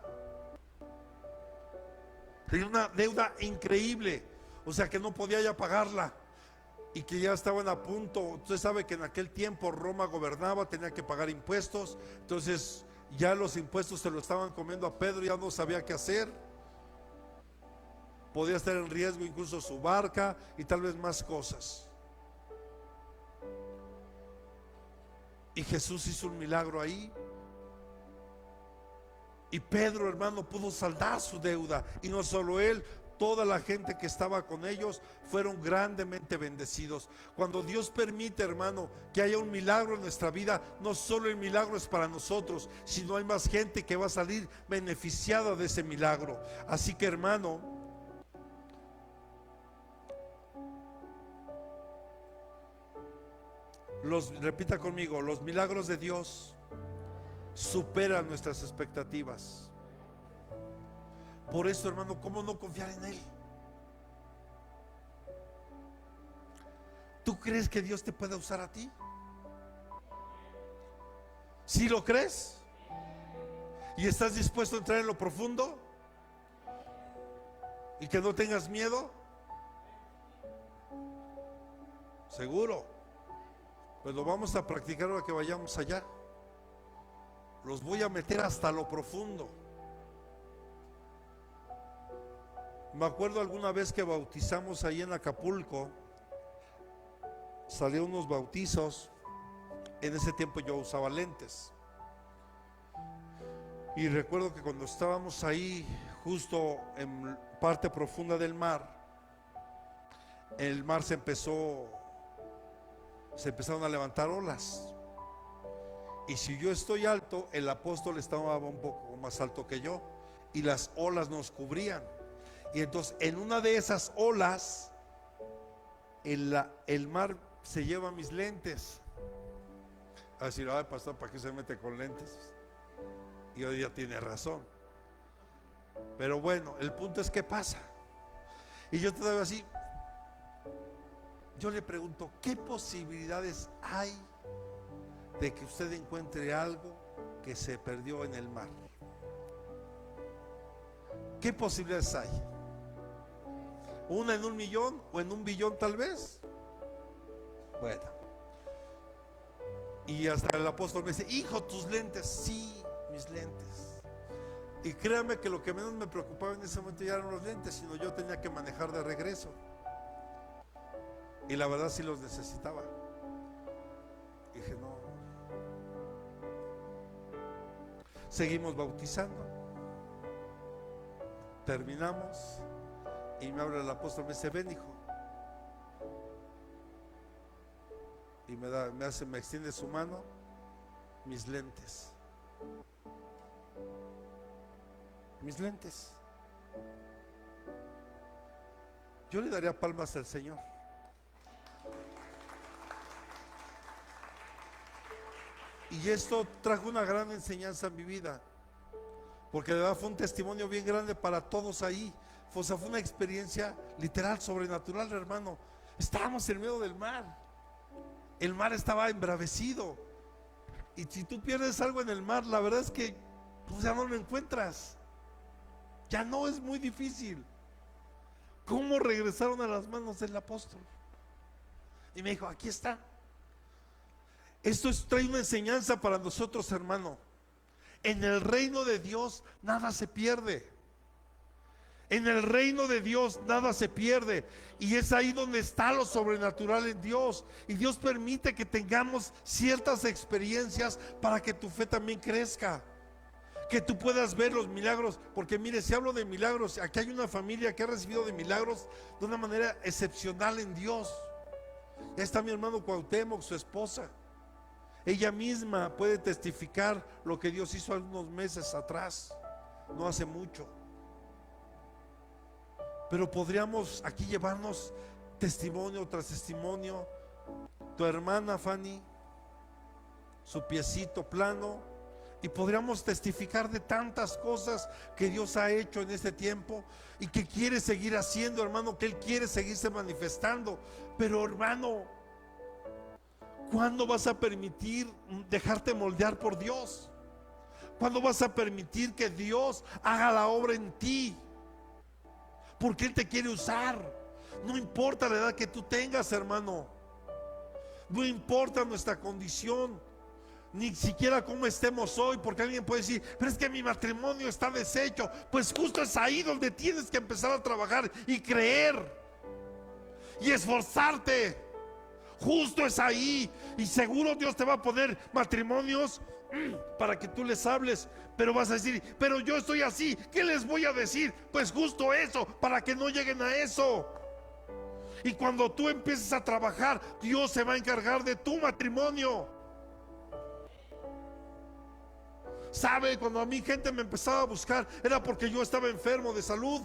Tenía una deuda increíble, o sea que no podía ya pagarla, y que ya estaban a punto. Usted sabe que en aquel tiempo Roma gobernaba, tenía que pagar impuestos. Entonces ya los impuestos se lo estaban comiendo a Pedro, ya no sabía qué hacer. Podía estar en riesgo incluso su barca y tal vez más cosas. Y Jesús hizo un milagro ahí, y Pedro, hermano, pudo saldar su deuda. Y no solo él, toda la gente que estaba con ellos fueron grandemente bendecidos. Cuando Dios permite, hermano, que haya un milagro en nuestra vida, no solo el milagro es para nosotros, sino hay más gente que va a salir beneficiada de ese milagro. Así que, hermano, repita conmigo, los milagros de Dios superan nuestras expectativas. Por eso, hermano, ¿cómo no confiar en Él? ¿Tú crees que Dios te puede usar a ti? ¿Sí lo crees? ¿Y estás dispuesto a entrar en lo profundo? y que no tengas miedo. Seguro. Pues lo vamos a practicar ahora que vayamos allá. Los voy a meter hasta lo profundo. Me acuerdo alguna vez que bautizamos ahí en Acapulco. Salieron unos bautizos. En ese tiempo yo usaba lentes. Y recuerdo que cuando estábamos ahí, justo en parte profunda del mar, el mar se empezaron a levantar olas. Y si yo estoy alto, el apóstol estaba un poco más alto que yo, y las olas nos cubrían. Y entonces en una de esas olas, el mar se lleva mis lentes. A decir, ay pastor, ¿para qué se mete con lentes? Y hoy día tiene razón. Pero bueno, el punto es, ¿qué pasa? Y yo todavía así, yo le pregunto, ¿qué posibilidades hay de que usted encuentre algo que se perdió en el mar? ¿Qué posibilidades hay? ¿Una en 1,000,000 o en 1,000,000,000 tal vez? Bueno. Y hasta el apóstol me dice, hijo, tus lentes. Sí, mis lentes. Y créame que lo que menos me preocupaba en ese momento ya eran los lentes, sino yo tenía que manejar de regreso. Y la verdad sí los necesitaba. Dije, no. Seguimos bautizando. Terminamos. Y me habla el apóstol, me dice, ven, hijo. Y me extiende su mano, mis lentes. Mis lentes. Yo le daría palmas al Señor. Y esto trajo una gran enseñanza en mi vida, porque de verdad fue un testimonio bien grande para todos ahí. O sea, fue una experiencia literal, sobrenatural, hermano. Estábamos en medio del mar. El mar estaba embravecido. Y si tú pierdes algo en el mar, la verdad es que pues ya no lo encuentras. Ya no, es muy difícil. ¿Cómo regresaron a las manos del apóstol? Y me dijo, aquí está. Esto trae una enseñanza para nosotros, hermano. En el reino de Dios nada se pierde. En el reino de Dios nada se pierde. Y es ahí donde está lo sobrenatural en Dios. Y Dios permite que tengamos ciertas experiencias para que tu fe también crezca, que tú puedas ver los milagros. Porque mire, si hablo de milagros, aquí hay una familia que ha recibido de milagros de una manera excepcional en Dios. Ya está mi hermano Cuauhtémoc, su esposa. Ella misma puede testificar lo que Dios hizo algunos meses atrás, no hace mucho. Pero podríamos aquí llevarnos testimonio tras testimonio. Tu hermana Fanny, su piecito plano, y podríamos testificar de tantas cosas que Dios ha hecho en este tiempo y que quiere seguir haciendo, hermano, que Él quiere seguirse manifestando. Pero hermano, ¿cuándo vas a permitir dejarte moldear por Dios? ¿Cuándo vas a permitir que Dios haga la obra en ti? Porque Él te quiere usar. No importa la edad que tú tengas, hermano. No importa nuestra condición, ni siquiera cómo estemos hoy. Porque alguien puede decir, pero es que mi matrimonio está deshecho. Pues justo es ahí donde tienes que empezar a trabajar y creer y esforzarte. Justo es ahí. Y seguro Dios te va a poner matrimonios para que tú les hables. Pero vas a decir, pero yo estoy así, ¿qué les voy a decir? Pues justo eso, para que no lleguen a eso. Y cuando tú empieces a trabajar, Dios se va a encargar de tu matrimonio. ¿Sabe? Cuando a mí gente me empezaba a buscar, era porque yo estaba enfermo de salud.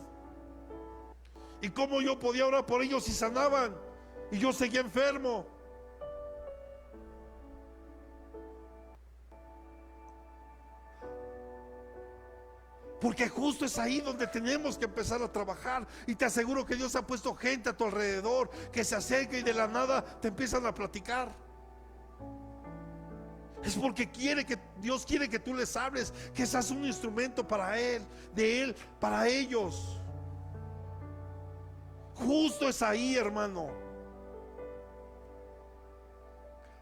Y cómo yo podía orar por ellos y sanaban, y yo seguía enfermo. Porque justo es ahí donde tenemos que empezar a trabajar. Y te aseguro que Dios ha puesto gente a tu alrededor que se acerca y de la nada te empiezan a platicar. Es porque Dios quiere que tú les hables, que seas un instrumento para Él, de Él, para ellos. Justo es ahí, hermano.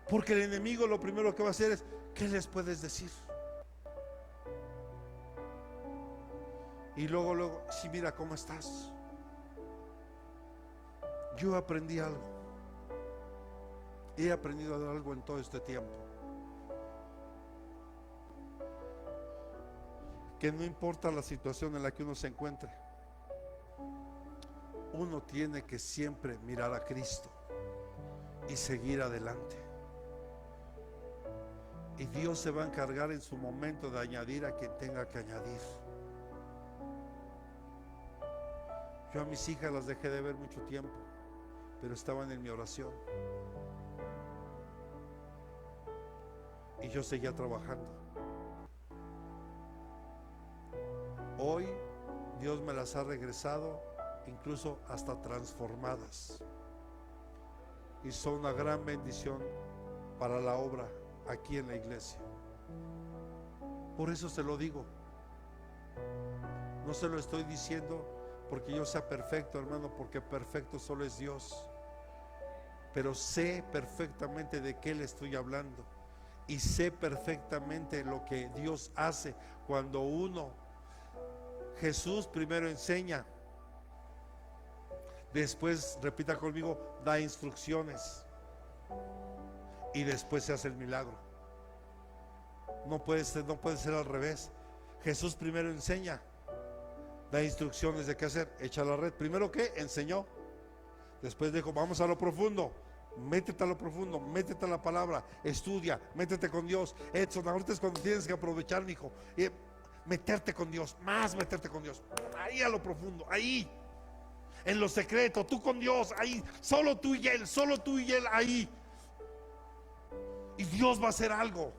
Porque el enemigo lo primero que va a hacer es: ¿qué les puedes decir? Y luego, sí, mira cómo estás. Yo aprendí algo. He aprendido algo en todo este tiempo. Que no importa la situación en la que uno se encuentre, uno tiene que siempre mirar a Cristo y seguir adelante. Y Dios se va a encargar en su momento de añadir a quien tenga que añadir. Yo a mis hijas las dejé de ver mucho tiempo, pero estaban en mi oración. Y yo seguía trabajando. Hoy Dios me las ha regresado, incluso hasta transformadas. Y son una gran bendición para la obra aquí en la iglesia. Por eso se lo digo. No se lo estoy diciendo porque yo sea perfecto, hermano, porque perfecto solo es Dios. Pero sé perfectamente de qué le estoy hablando. Y sé perfectamente lo que Dios hace cuando uno, Jesús primero enseña, después, repita conmigo, da instrucciones y después se hace el milagro. No puede ser al revés. Jesús primero enseña, da instrucciones de qué hacer, echa la red. Primero, ¿qué? Enseñó. Después dijo: vamos a lo profundo. Métete a lo profundo, métete a la palabra, estudia, métete con Dios. Edson, ahorita es cuando tienes que aprovechar, mi hijo, meterte con Dios, más meterte con Dios, ahí a lo profundo, ahí, en lo secreto, tú con Dios, ahí, solo tú y Él, ahí. Y Dios va a hacer algo,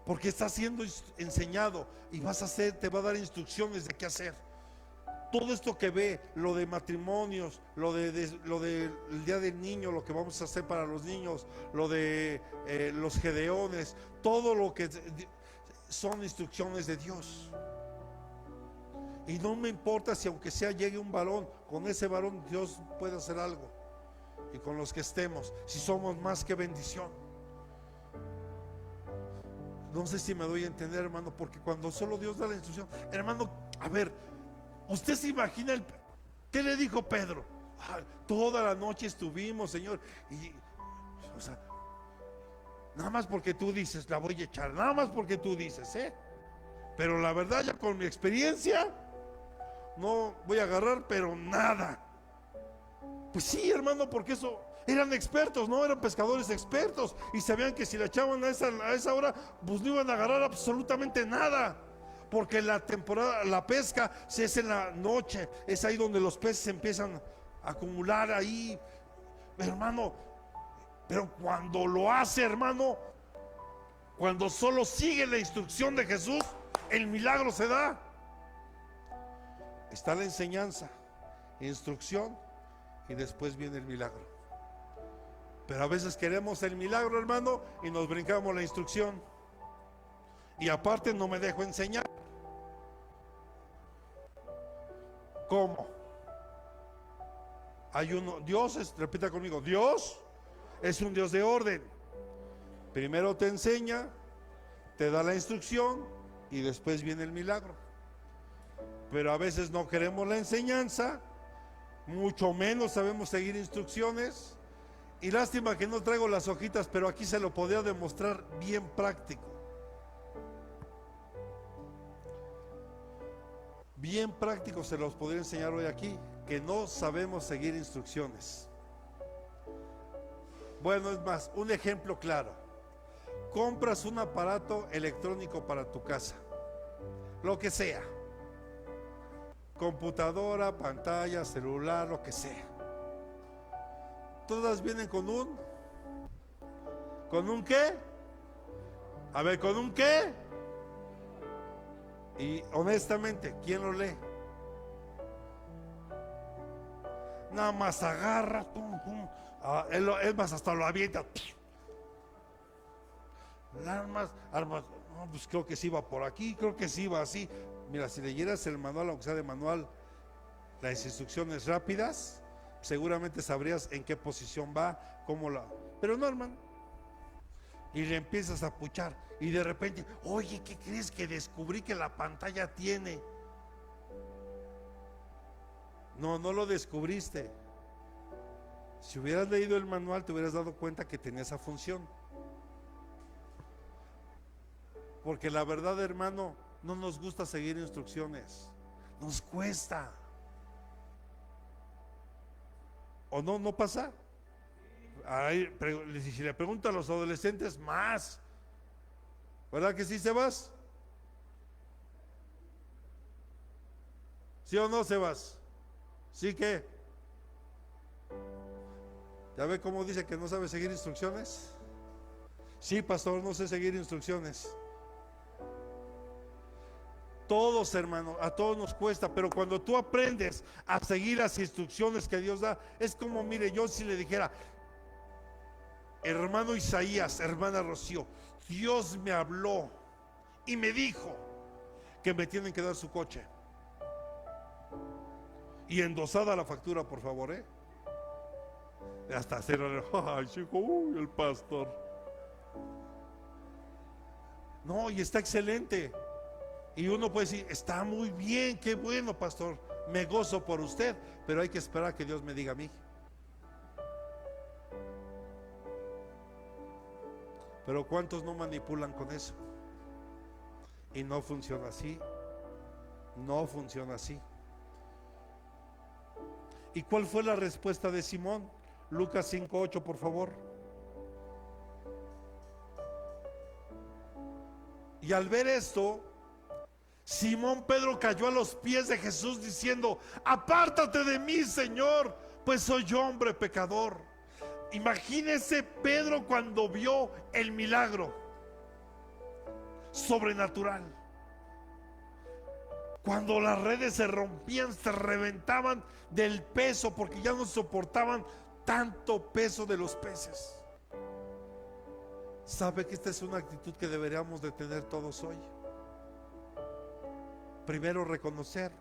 porque está siendo enseñado y te va a dar instrucciones de qué hacer. Todo esto que ve, lo de matrimonios, lo del día del niño, lo que vamos a hacer para los niños, lo de los gedeones, todo lo que son instrucciones de Dios. Y no me importa si aunque sea llegue un varón, con ese varón Dios puede hacer algo. Y con los que estemos, si somos más que bendición. No sé si me doy a entender, hermano, porque cuando solo Dios da la instrucción, hermano, a ver, usted se imagina ¿qué le dijo Pedro? Toda la noche estuvimos, Señor, y, o sea, nada más porque tú dices, la voy a echar, nada más porque tú dices, pero la verdad, ya con mi experiencia, no voy a agarrar, pero nada. Pues sí, hermano, porque eso, eran expertos, ¿no? Eran pescadores expertos, y sabían que si la echaban a esa hora, pues no iban a agarrar absolutamente nada. Porque la temporada, la pesca se es en la noche, es ahí donde los peces empiezan a acumular ahí, hermano. Pero cuando lo hace, hermano, cuando solo sigue la instrucción de Jesús, el milagro se da. Está la enseñanza, instrucción, y después viene el milagro. Pero a veces queremos el milagro, hermano, y nos brincamos la instrucción. Y aparte no me dejo enseñar. ¿Cómo? Hay uno, repita conmigo, Dios es un Dios de orden. Primero te enseña, te da la instrucción y después viene el milagro. Pero a veces no queremos la enseñanza, mucho menos sabemos seguir instrucciones. Y lástima que no traigo las hojitas, pero aquí se lo podría demostrar bien práctico. Bien práctico se los podría enseñar hoy aquí, que no sabemos seguir instrucciones. Bueno, es más, un ejemplo claro. Compras un aparato electrónico para tu casa, lo que sea, computadora, pantalla, celular, lo que sea. Todas vienen ¿con un qué? A ver, ¿con un qué? Y honestamente, ¿quién lo lee? Nada más agarra, pum, pum. Es más, hasta lo avienta. Nada más, no, pues creo que sí va por aquí, creo que sí va así. Mira, si leyeras el manual, aunque sea de manual, las instrucciones rápidas, seguramente sabrías en qué posición va, cómo la... Pero no, hermano. Y le empiezas a puchar y de repente, oye, ¿qué crees que descubrí que la pantalla tiene? No, no lo descubriste. Si hubieras leído el manual, te hubieras dado cuenta que tenía esa función. Porque la verdad, hermano, no nos gusta seguir instrucciones. Nos cuesta. ¿O no, no pasa? Ay, si le pregunto a los adolescentes, más. ¿Verdad que sí, Sebas? ¿Sí o no, Sebas? ¿Sí que? ¿Ya ve cómo dice que no sabe seguir instrucciones? Sí, pastor, no sé seguir instrucciones. Todos, hermano, a todos nos cuesta, pero cuando tú aprendes a seguir las instrucciones que Dios da, es como, mire, yo si le dijera, hermano Isaías, hermana Rocío, Dios me habló y me dijo que me tienen que dar su coche. Y endosada la factura, por favor, hasta hacer, ay, chico, uy, el pastor. No, y está excelente. Y uno puede decir, está muy bien, qué bueno, pastor, me gozo por usted, pero hay que esperar a que Dios me diga a mí. Pero ¿cuántos no manipulan con eso? Y no funciona así. No funciona así. ¿Y cuál fue la respuesta de Simón? Lucas 5:8, por favor. Y al ver esto, Simón Pedro cayó a los pies de Jesús diciendo, apártate de mí, Señor, pues soy hombre pecador. Imagínese Pedro cuando vio el milagro sobrenatural. Cuando las redes se rompían, se reventaban del peso, porque ya no soportaban tanto peso de los peces. ¿Sabe que esta es una actitud que deberíamos de tener todos hoy? Primero, reconocer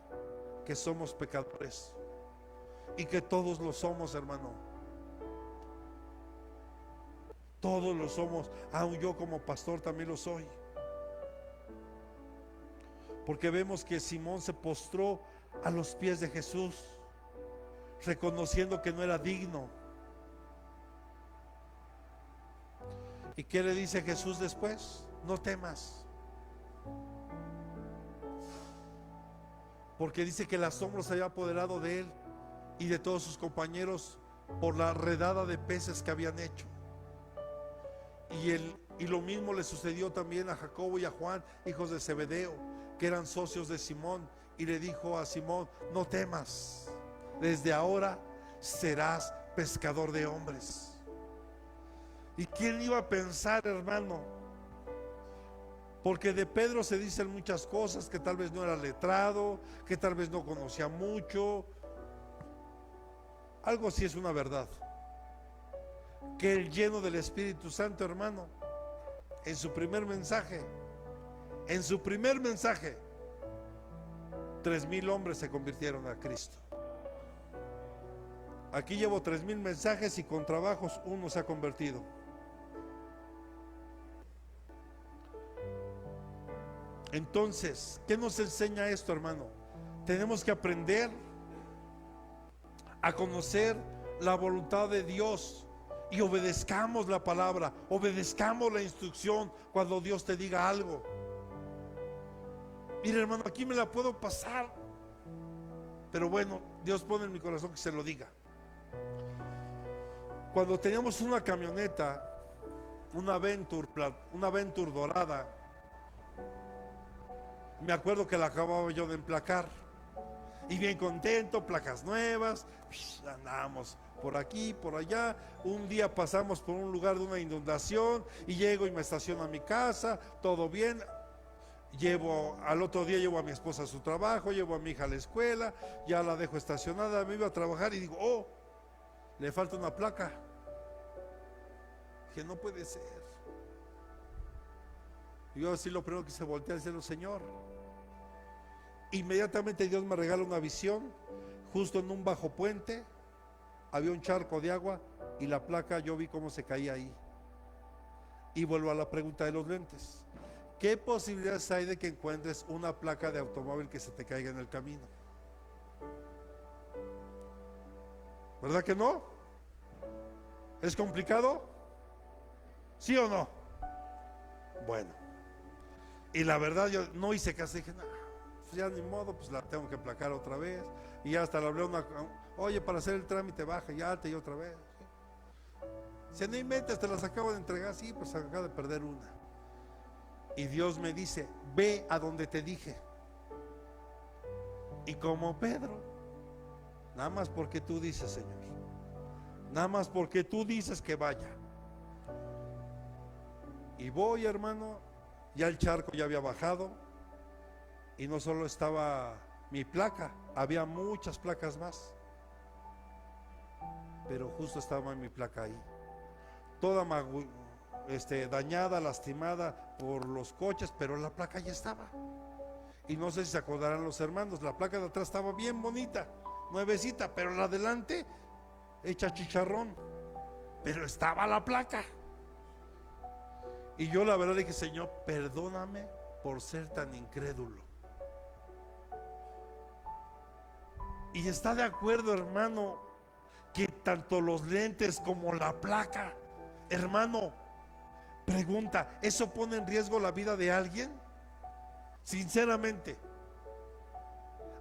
que somos pecadores y que todos lo somos, hermano. Todos lo somos, aun yo como pastor también lo soy. Porque vemos que Simón se postró a los pies de Jesús, reconociendo que no era digno. ¿Y qué le dice Jesús después? No temas. Porque dice que el asombro se había apoderado de él y de todos sus compañeros por la redada de peces que habían hecho. Y lo mismo le sucedió también a Jacobo y a Juan, hijos de Zebedeo, que eran socios de Simón. Y le dijo a Simón, no temas, desde ahora serás pescador de hombres. ¿Y quién iba a pensar, hermano? Porque de Pedro se dicen muchas cosas, que tal vez no era letrado, que tal vez no conocía mucho. Algo sí es una verdad. Que el lleno del Espíritu Santo, hermano, en su primer mensaje, 3,000 hombres se convirtieron a Cristo. Aquí llevo 3,000 mensajes y con trabajos uno se ha convertido. Entonces, ¿qué nos enseña esto, hermano? Tenemos que aprender a conocer la voluntad de Dios y obedezcamos la palabra, obedezcamos la instrucción cuando Dios te diga algo. Mira, hermano, aquí me la puedo pasar, pero bueno, Dios pone en mi corazón que se lo diga. Cuando teníamos una camioneta, una Venture dorada, me acuerdo que la acababa yo de emplacar y bien contento, placas nuevas, andábamos por aquí, por allá. Un día pasamos por un lugar de una inundación y llego y me estaciono a mi casa, todo bien. Al otro día llevo a mi esposa a su trabajo, llevo a mi hija a la escuela, ya la dejo estacionada, me iba a trabajar y digo, oh, le falta una placa. Que no puede ser. Y yo así lo primero que se voltea al cielo, Señor, Inmediatamente Dios me regala una visión. Justo en un bajo puente había un charco de agua y la placa yo vi cómo se caía ahí. Y vuelvo a la pregunta de los lentes. ¿Qué posibilidades hay de que encuentres una placa de automóvil que se te caiga en el camino? ¿Verdad que no? ¿Es complicado? ¿Sí o no? Bueno, y la verdad yo no hice caso, dije, no, pues ya ni modo, pues la tengo que placar otra vez. Y ya hasta le hablé oye, para hacer el trámite baja, ya te y otra vez. Si no inventes, te las acabo de entregar, sí, pues acabo de perder una. Y Dios me dice, ve a donde te dije. Y como Pedro, nada más porque tú dices, Señor, nada más porque tú dices que vaya. Y voy, hermano, ya el charco ya había bajado. Y no solo estaba mi placa, había muchas placas más. Pero justo estaba mi placa ahí, toda dañada, lastimada por los coches, pero la placa ya estaba. Y no sé si se acordarán los hermanos, la placa de atrás estaba bien bonita, nuevecita, pero la de adelante hecha chicharrón, pero estaba la placa. Y yo la verdad dije, Señor, perdóname por ser tan incrédulo. Y está de acuerdo, hermano, que tanto los lentes como la placa, hermano, pregunta, ¿eso pone en riesgo la vida de alguien? Sinceramente.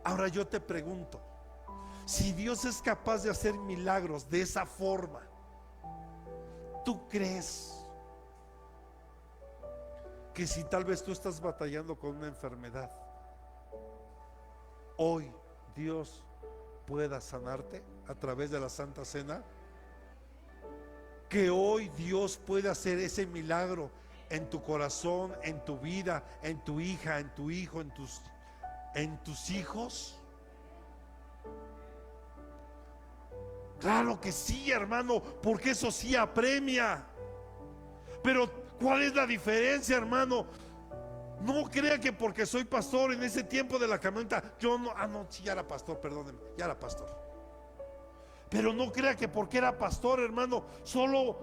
Ahora yo te pregunto, si Dios es capaz de hacer milagros de esa forma, ¿tú crees que si tal vez tú estás batallando con una enfermedad, hoy Dios pueda sanarte a través de la Santa Cena? Que hoy Dios puede hacer ese milagro en tu corazón, en tu vida, en tu hija, en tu hijo, en tus hijos. Claro que sí, hermano, porque eso sí apremia. Pero ¿cuál es la diferencia, hermano? No crea que porque soy pastor en ese tiempo de la camioneta, yo no, sí, ya era pastor, perdónenme, ya era pastor. Pero no crea que porque era pastor, hermano, solo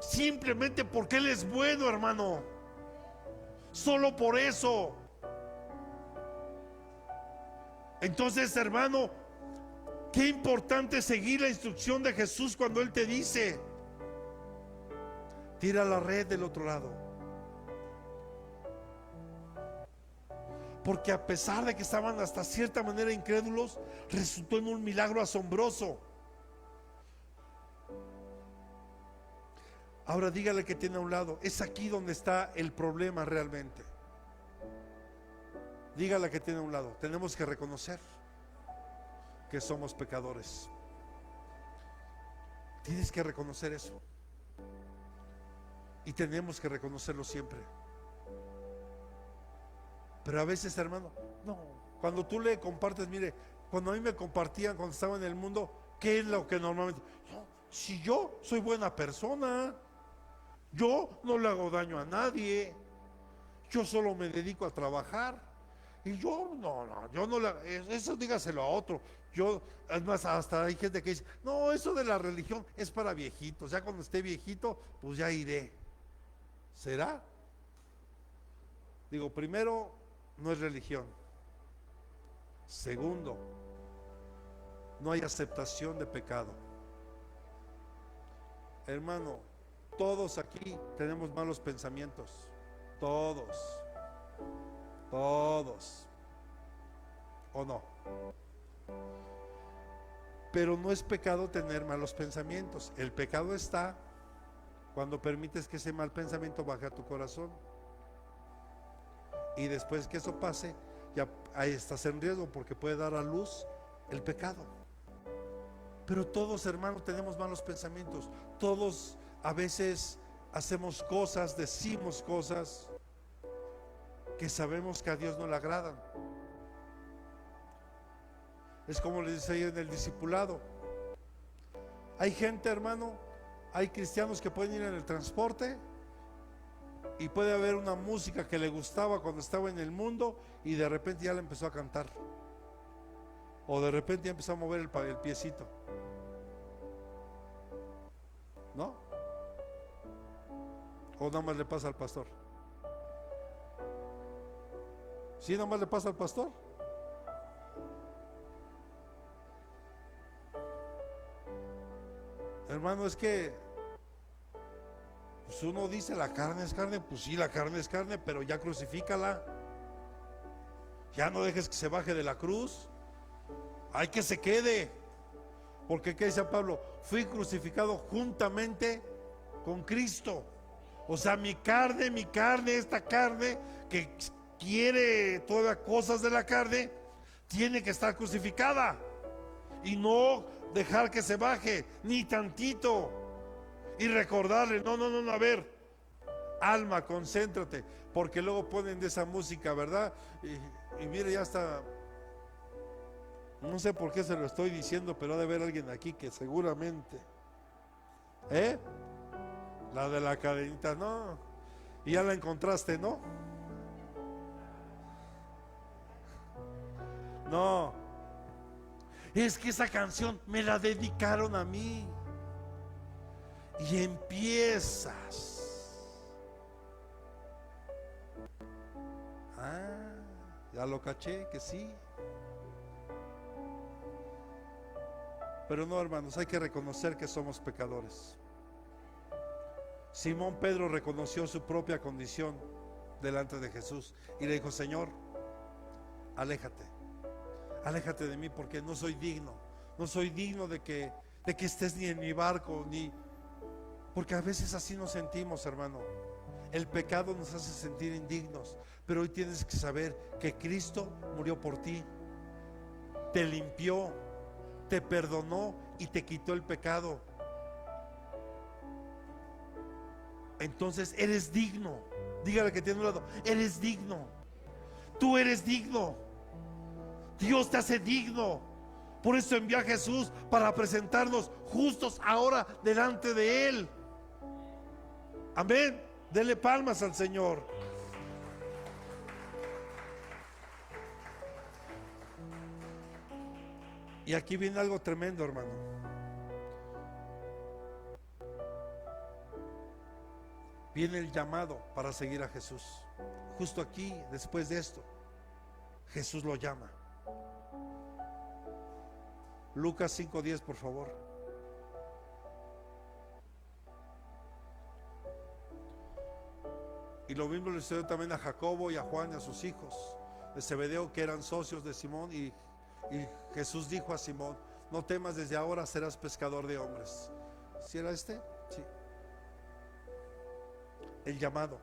simplemente porque él es bueno, hermano. Solo por eso. Entonces, hermano, qué importante seguir la instrucción de Jesús cuando él te dice, tira la red del otro lado. Porque a pesar de que estaban hasta cierta manera incrédulos, resultó en un milagro asombroso. Ahora dígale que tiene a un lado, es aquí donde está el problema realmente. Dígale que tiene a un lado, tenemos que reconocer que somos pecadores. Tienes que reconocer eso. Y tenemos que reconocerlo siempre. Pero a veces, hermano, no. Cuando tú le compartes, mire, cuando a mí me compartían cuando estaba en el mundo, ¿qué es lo que normalmente? No, si yo soy buena persona, yo no le hago daño a nadie, yo solo me dedico a trabajar. Y yo, yo no le, eso dígaselo a otro. Yo, además, hasta hay gente que dice, no, eso de la religión es para viejitos, ya cuando esté viejito, pues ya iré. ¿Será? Digo, primero, no es religión. Segundo, no hay aceptación de pecado. Hermano, todos aquí tenemos malos pensamientos. Todos. ¿O no? Pero no es pecado tener malos pensamientos. El pecado está cuando permites que ese mal pensamiento baje a tu corazón. Y después que eso pase, ya ahí estás en riesgo porque puede dar a luz el pecado. Pero todos, hermanos, tenemos malos pensamientos. Todos a veces hacemos cosas, decimos cosas que sabemos que a Dios no le agradan. Es como les dice ahí en el discipulado. Hay gente, hermano, hay cristianos que pueden ir en el transporte Y puede haber una música que le gustaba cuando estaba en el mundo y de repente ya le empezó a cantar. O de repente ya empezó a mover el piecito. ¿No? O nada más le pasa al pastor. ¿Sí nada más le pasa al pastor? Hermano, es que pues uno dice la carne es carne, pues sí, la carne es carne, pero ya crucifícala. Ya no dejes que se baje de la cruz. Hay que se quede. Porque ¿qué dice Pablo? Fui crucificado juntamente con Cristo. O sea, mi carne, esta carne que quiere todas las cosas de la carne, tiene que estar crucificada. Y no dejar que se baje, ni tantito. Y recordarle, no, a ver, alma, concéntrate. Porque luego ponen de esa música, ¿verdad? Y mire, ya está. No sé por qué se lo estoy diciendo, pero ha de haber alguien aquí que seguramente. La de la cadenita, no. Y ya la encontraste, ¿no? No. Es que esa canción me la dedicaron a mí. Y empiezas. Ya lo caché, que sí. Pero no, hermanos, hay que reconocer que somos pecadores. Simón Pedro reconoció su propia condición delante de Jesús y le dijo: Señor, aléjate de mí, porque no soy digno de que estés ni en mi barco, ni. Porque a veces así nos sentimos, hermano. El pecado nos hace sentir indignos, pero hoy tienes que saber que Cristo murió por ti, te limpió, te perdonó y te quitó el pecado. Entonces eres digno. Dígale que tiene un lado: eres digno. Tú eres digno. Dios te hace digno. Por eso envió a Jesús para presentarnos justos ahora delante de Él. Amén. Dele palmas al Señor. Y aquí viene algo tremendo, hermano. Viene el llamado para seguir a Jesús. Justo aquí, después de esto, Jesús lo llama. Lucas 5:10, por favor. Y lo mismo le sucedió también a Jacobo y a Juan y a sus hijos de Zebedeo, que eran socios de Simón. Y Jesús dijo a Simón: no temas, desde ahora serás pescador de hombres. ¿Sí era este? Sí. El llamado: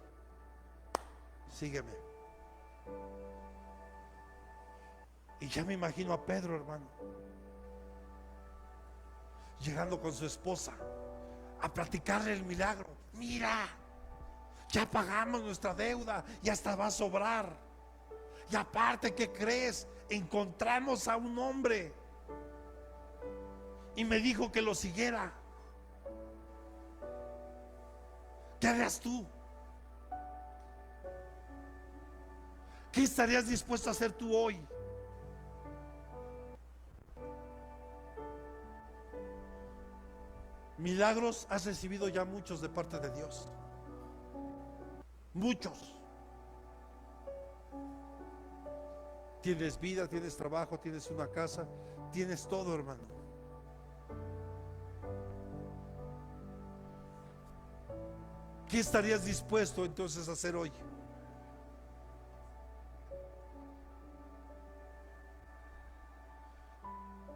sígueme. Y ya me imagino a Pedro, hermano, llegando con su esposa a platicarle el milagro. Mira, ya pagamos nuestra deuda y hasta va a sobrar. Y aparte, ¿qué crees? Encontramos a un hombre y me dijo que lo siguiera. ¿Qué harías tú? ¿Qué estarías dispuesto a hacer tú hoy? Milagros has recibido ya muchos de parte de Dios. Muchos. Tienes vida, tienes trabajo, tienes una casa, tienes todo, hermano. ¿Qué estarías dispuesto entonces a hacer hoy?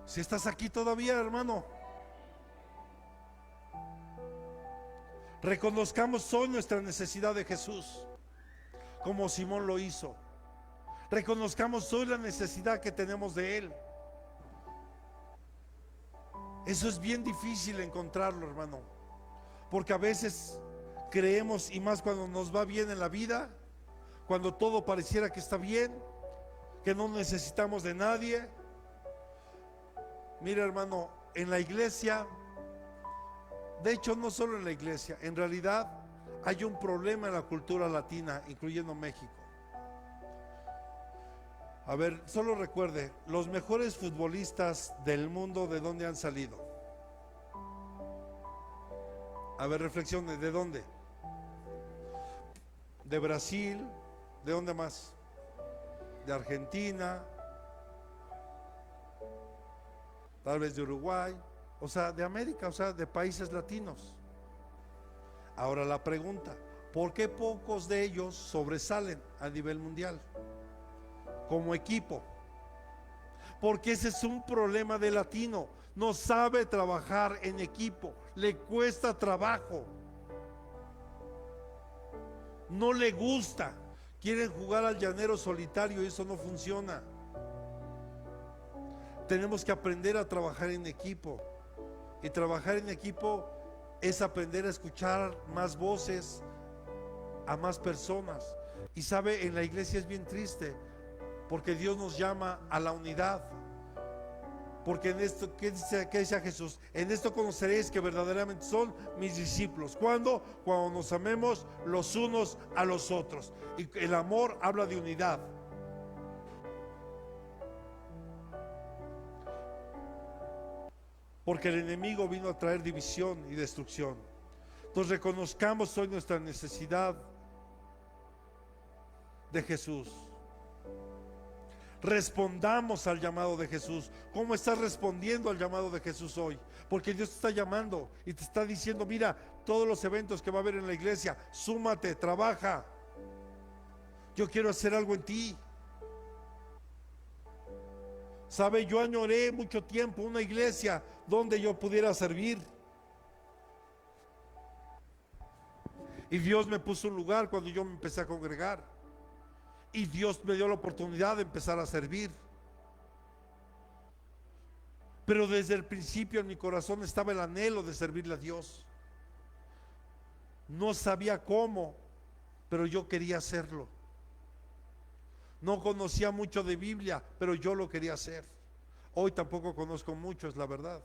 Si estás aquí todavía, hermano, reconozcamos hoy nuestra necesidad de Jesús, como Simón lo hizo. Reconozcamos hoy la necesidad que tenemos de Él. Eso es bien difícil encontrarlo, hermano, porque a veces creemos, y más cuando nos va bien en la vida, cuando todo pareciera que está bien, que no necesitamos de nadie. Mira, hermano, en la iglesia, de hecho no solo en la iglesia, en realidad Hay un problema en la cultura latina, incluyendo México. A ver, solo recuerde, los mejores futbolistas del mundo, ¿de dónde han salido? A ver, reflexione, ¿de dónde? De Brasil, ¿de dónde más? De Argentina, tal vez de Uruguay, o sea, de América, o sea, de países latinos. Ahora la pregunta, ¿por qué pocos de ellos sobresalen a nivel mundial como equipo? Porque ese es un problema del latino, no sabe trabajar en equipo, le cuesta trabajo, no le gusta, quieren jugar al llanero solitario y eso no funciona. Tenemos que aprender a trabajar en equipo, y trabajar en equipo es aprender a escuchar más voces, a más personas. Y sabe, en la iglesia es bien triste, porque Dios nos llama a la unidad. Porque en esto, ¿qué dice Jesús? En esto conoceréis que verdaderamente son mis discípulos. ¿Cuándo? Cuando nos amemos los unos a los otros. Y el amor habla de unidad. Porque el enemigo vino a traer división y destrucción. Entonces reconozcamos hoy nuestra necesidad de Jesús. Respondamos al llamado de Jesús. ¿Cómo estás respondiendo al llamado de Jesús hoy? Porque Dios te está llamando y te está diciendo, mira, todos los eventos que va a haber en la iglesia, súmate, trabaja. Yo quiero hacer algo en ti. Sabe, yo añoré mucho tiempo una iglesia donde yo pudiera servir. Y Dios me puso un lugar cuando yo me empecé a congregar. Y Dios me dio la oportunidad de empezar a servir. Pero desde el principio en mi corazón estaba el anhelo de servirle a Dios. No sabía cómo, pero yo quería hacerlo. No conocía mucho de Biblia, pero yo lo quería hacer. Hoy tampoco conozco mucho, es la verdad.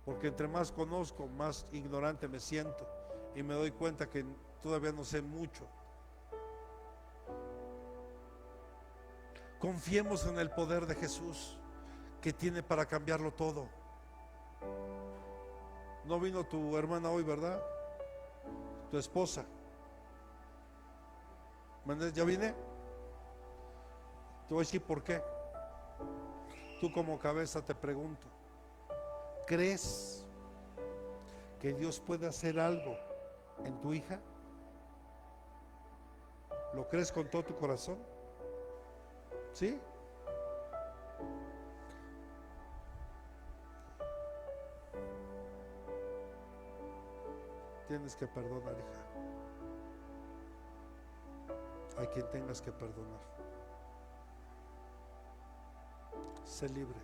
Porque entre más conozco, más ignorante me siento. Y me doy cuenta que todavía no sé mucho. Confiemos en el poder de Jesús, que tiene para cambiarlo todo. No vino tu hermana hoy, ¿verdad? Tu esposa. ¿Ya viene? Te voy a decir por qué. Tú como cabeza te pregunto, ¿crees que Dios puede hacer algo en tu hija? ¿Lo crees con todo tu corazón? ¿Sí? Tienes que perdonar, hija. Hay quien tengas que perdonar. Sé libre.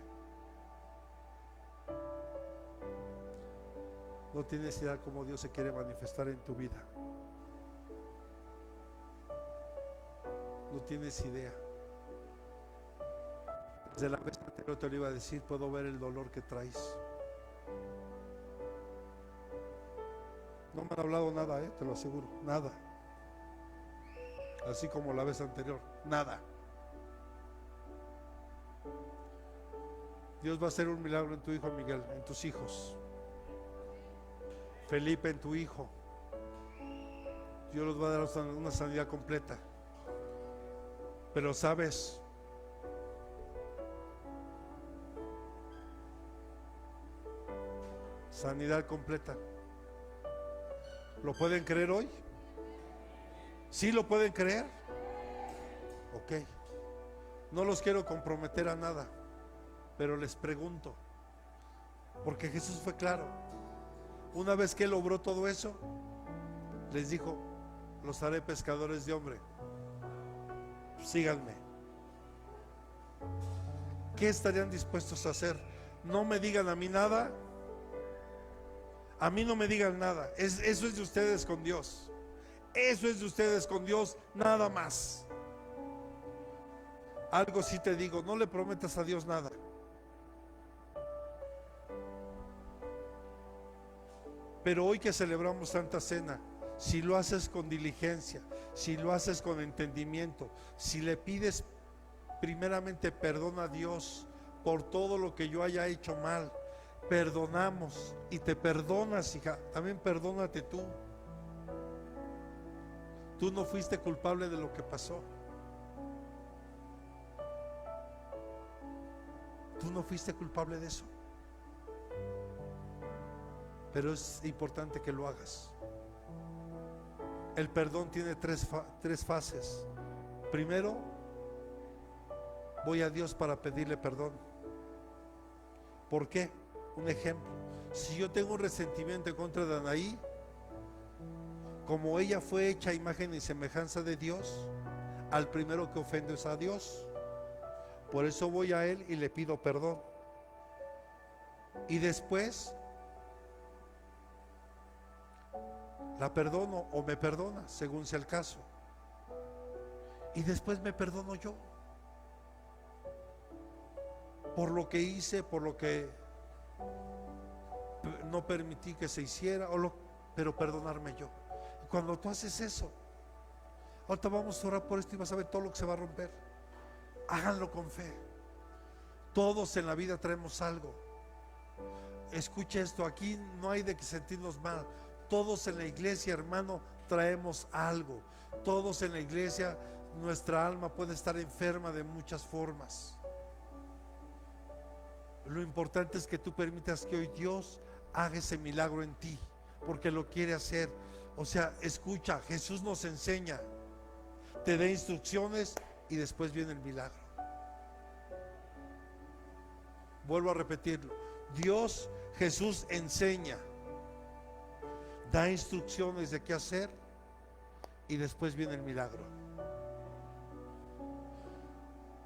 No tienes idea cómo Dios se quiere manifestar en tu vida. No tienes idea. Desde la vez anterior te lo iba a decir, puedo ver el dolor que traes. No me han hablado nada, te lo aseguro, nada. Así como la vez anterior, nada. Dios va a hacer un milagro en tu hijo Miguel, en tus hijos. Felipe, en tu hijo. Dios los va a dar una sanidad completa. Pero sabes, sanidad completa. ¿Lo pueden creer hoy? ¿Sí lo pueden creer? Ok. No los quiero comprometer a nada, pero les pregunto, porque Jesús fue claro. Una vez que Él obró todo eso, les dijo, los haré pescadores de hombre. Síganme. ¿Qué estarían dispuestos a hacer? No me digan a mí nada. A mí no me digan nada. Eso es de ustedes con Dios. Eso es de ustedes con Dios, nada más. Algo sí te digo, no le prometas a Dios nada. Pero hoy que celebramos Santa Cena, si lo haces con diligencia, si lo haces con entendimiento, si le pides primeramente perdón a Dios por todo lo que yo haya hecho mal, perdonamos y te perdonas, hija, también perdónate tú. Tú no fuiste culpable de lo que pasó. Tú no fuiste culpable de eso. Pero es importante que lo hagas. El perdón tiene tres fases. Primero, voy a Dios para pedirle perdón. ¿Por qué? Un ejemplo. Si yo tengo un resentimiento en contra de Anaí, como ella fue hecha a imagen y semejanza de Dios, al primero que ofende es a Dios. Por eso voy a Él y le pido perdón. Y después la perdono o me perdona, según sea el caso. Y después me perdono yo por lo que hice, por lo que no permití que se hiciera, pero perdonarme yo. Y cuando tú haces eso, ahorita vamos a orar por esto y vas a ver todo lo que se va a romper. Háganlo con fe. Todos en la vida traemos algo. Escucha esto, aquí no hay de que sentirnos mal. Todos en la iglesia, hermano, traemos algo. Todos en la iglesia, nuestra alma puede estar enferma de muchas formas. Lo importante es que tú permitas que hoy Dios haga ese milagro en ti, porque lo quiere hacer. O sea, escucha, Jesús nos enseña, te da instrucciones y después viene el milagro. Vuelvo a repetirlo. Dios, Jesús enseña, da instrucciones de qué hacer y después viene el milagro.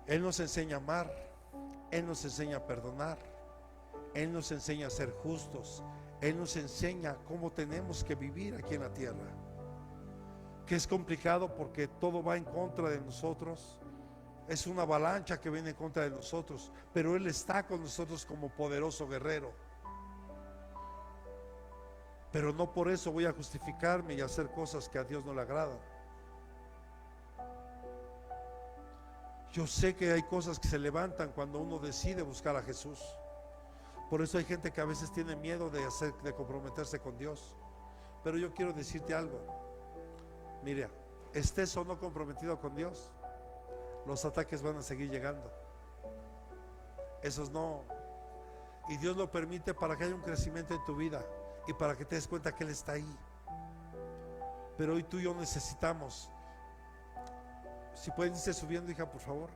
Él nos enseña a amar, Él nos enseña a perdonar, Él nos enseña a ser justos, Él nos enseña cómo tenemos que vivir aquí en la tierra. Que es complicado porque todo va en contra de nosotros. Es una avalancha que viene en contra de nosotros, pero Él está con nosotros como poderoso guerrero. Pero no por eso voy a justificarme y hacer cosas que a Dios no le agradan. Yo sé que hay cosas que se levantan cuando uno decide buscar a Jesús. Por eso hay gente que a veces tiene miedo de comprometerse con Dios. Pero yo quiero decirte algo. Mira, estés o no comprometido con Dios, los ataques van a seguir llegando. Esos no. Y Dios lo permite para que haya un crecimiento en tu vida y para que te des cuenta que Él está ahí. Pero hoy tú y yo necesitamos. Si pueden irse subiendo, hija, por favor.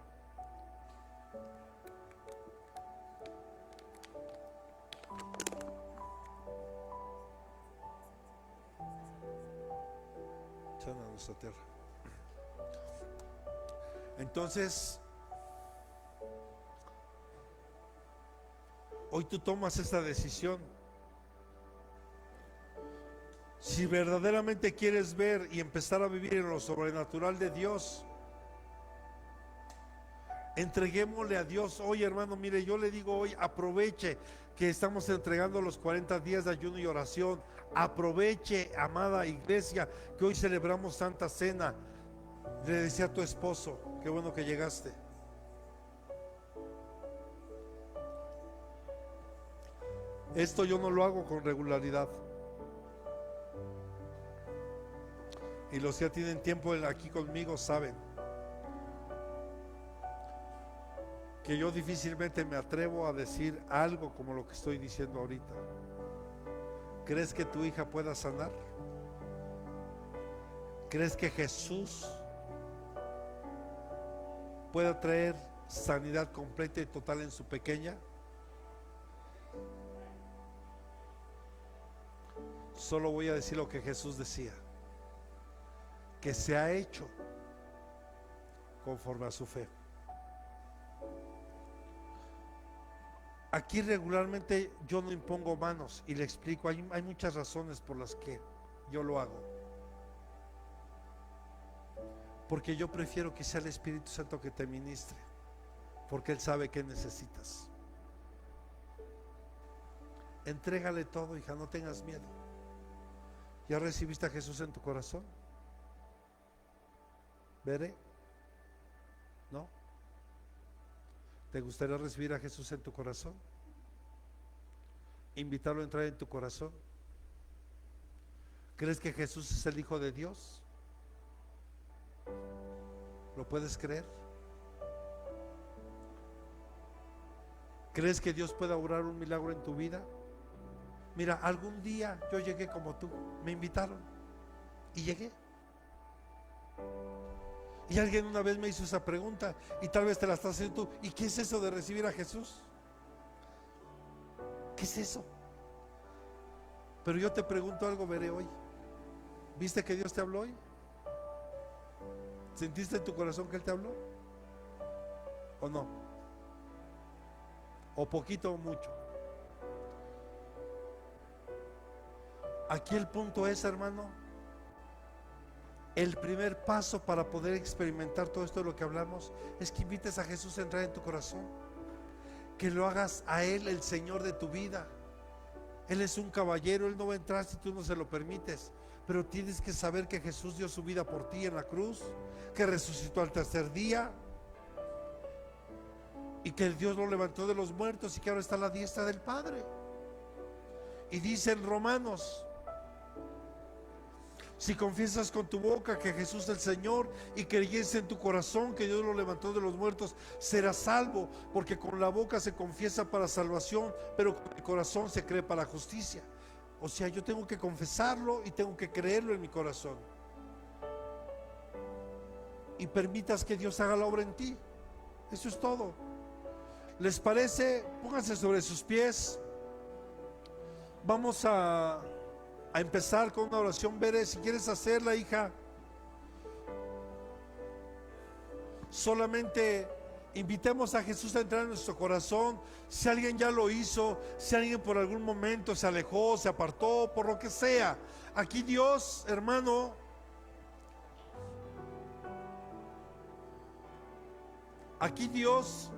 Echan a nuestra tierra. Entonces, hoy tú tomas esta decisión. Si verdaderamente quieres ver y empezar a vivir en lo sobrenatural de Dios, entreguémosle a Dios hoy, hermano. Mire, yo le digo hoy, aproveche que estamos entregando los 40 días de ayuno y oración. Aproveche, amada iglesia, que hoy celebramos Santa Cena. Le decía a tu esposo, qué bueno que llegaste. Esto yo no lo hago con regularidad. Y los que ya tienen tiempo aquí conmigo saben que yo difícilmente me atrevo a decir algo como lo que estoy diciendo ahorita. ¿Crees que tu hija pueda sanar? ¿Crees que Jesús pueda traer sanidad completa y total en su pequeña? Solo voy a decir lo que Jesús decía, que se ha hecho conforme a su fe. Aquí regularmente yo no impongo manos y le explico, hay muchas razones por las que yo lo hago. Porque yo prefiero que sea el Espíritu Santo que te ministre, porque Él sabe qué necesitas. Entrégale todo, hija, no tengas miedo. ¿Ya recibiste a Jesús en tu corazón? ¿Veré? ¿No? ¿Te gustaría recibir a Jesús en tu corazón? ¿Invitarlo a entrar en tu corazón? ¿Crees que Jesús es el Hijo de Dios? ¿Lo puedes creer? ¿Crees que Dios pueda obrar un milagro en tu vida? Mira, algún día yo llegué como tú, me invitaron y llegué. Y alguien una vez me hizo esa pregunta y tal vez te la estás haciendo tú. ¿Y qué es eso de recibir a Jesús? ¿Qué es eso? Pero yo te pregunto algo, veré hoy. ¿Viste que Dios te habló hoy? ¿Sentiste en tu corazón que Él te habló? ¿O no? ¿O poquito o mucho? Aquí el punto es, hermano, el primer paso para poder experimentar todo esto de lo que hablamos es que invites a Jesús a entrar en tu corazón, que lo hagas a Él el Señor de tu vida. Él es un caballero, Él no va a entrar si tú no se lo permites, pero tienes que saber que Jesús dio su vida por ti en la cruz, que resucitó al tercer día y que el Dios lo levantó de los muertos y que ahora está a la diestra del Padre. Y dice en Romanos: si confiesas con tu boca que Jesús es el Señor y creyes en tu corazón que Dios lo levantó de los muertos, serás salvo, porque con la boca se confiesa para salvación, pero con el corazón se cree para justicia. O sea, yo tengo que confesarlo y tengo que creerlo en mi corazón. Y permitas que Dios haga la obra en ti. Eso es todo. ¿Les parece? Pónganse sobre sus pies. Vamos a empezar con una oración. Veré, si quieres hacerla, hija, solamente invitemos a Jesús a entrar en nuestro corazón. Si alguien ya lo hizo, si alguien por algún momento se alejó, se apartó, por lo que sea, aquí Dios, hermano, aquí Dios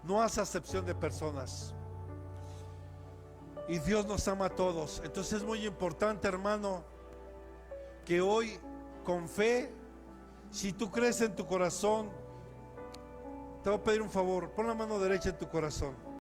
no hace acepción de personas. Y Dios nos ama a todos. Entonces es muy importante, hermano, que hoy con fe, si tú crees en tu corazón, te voy a pedir un favor, pon la mano derecha en tu corazón.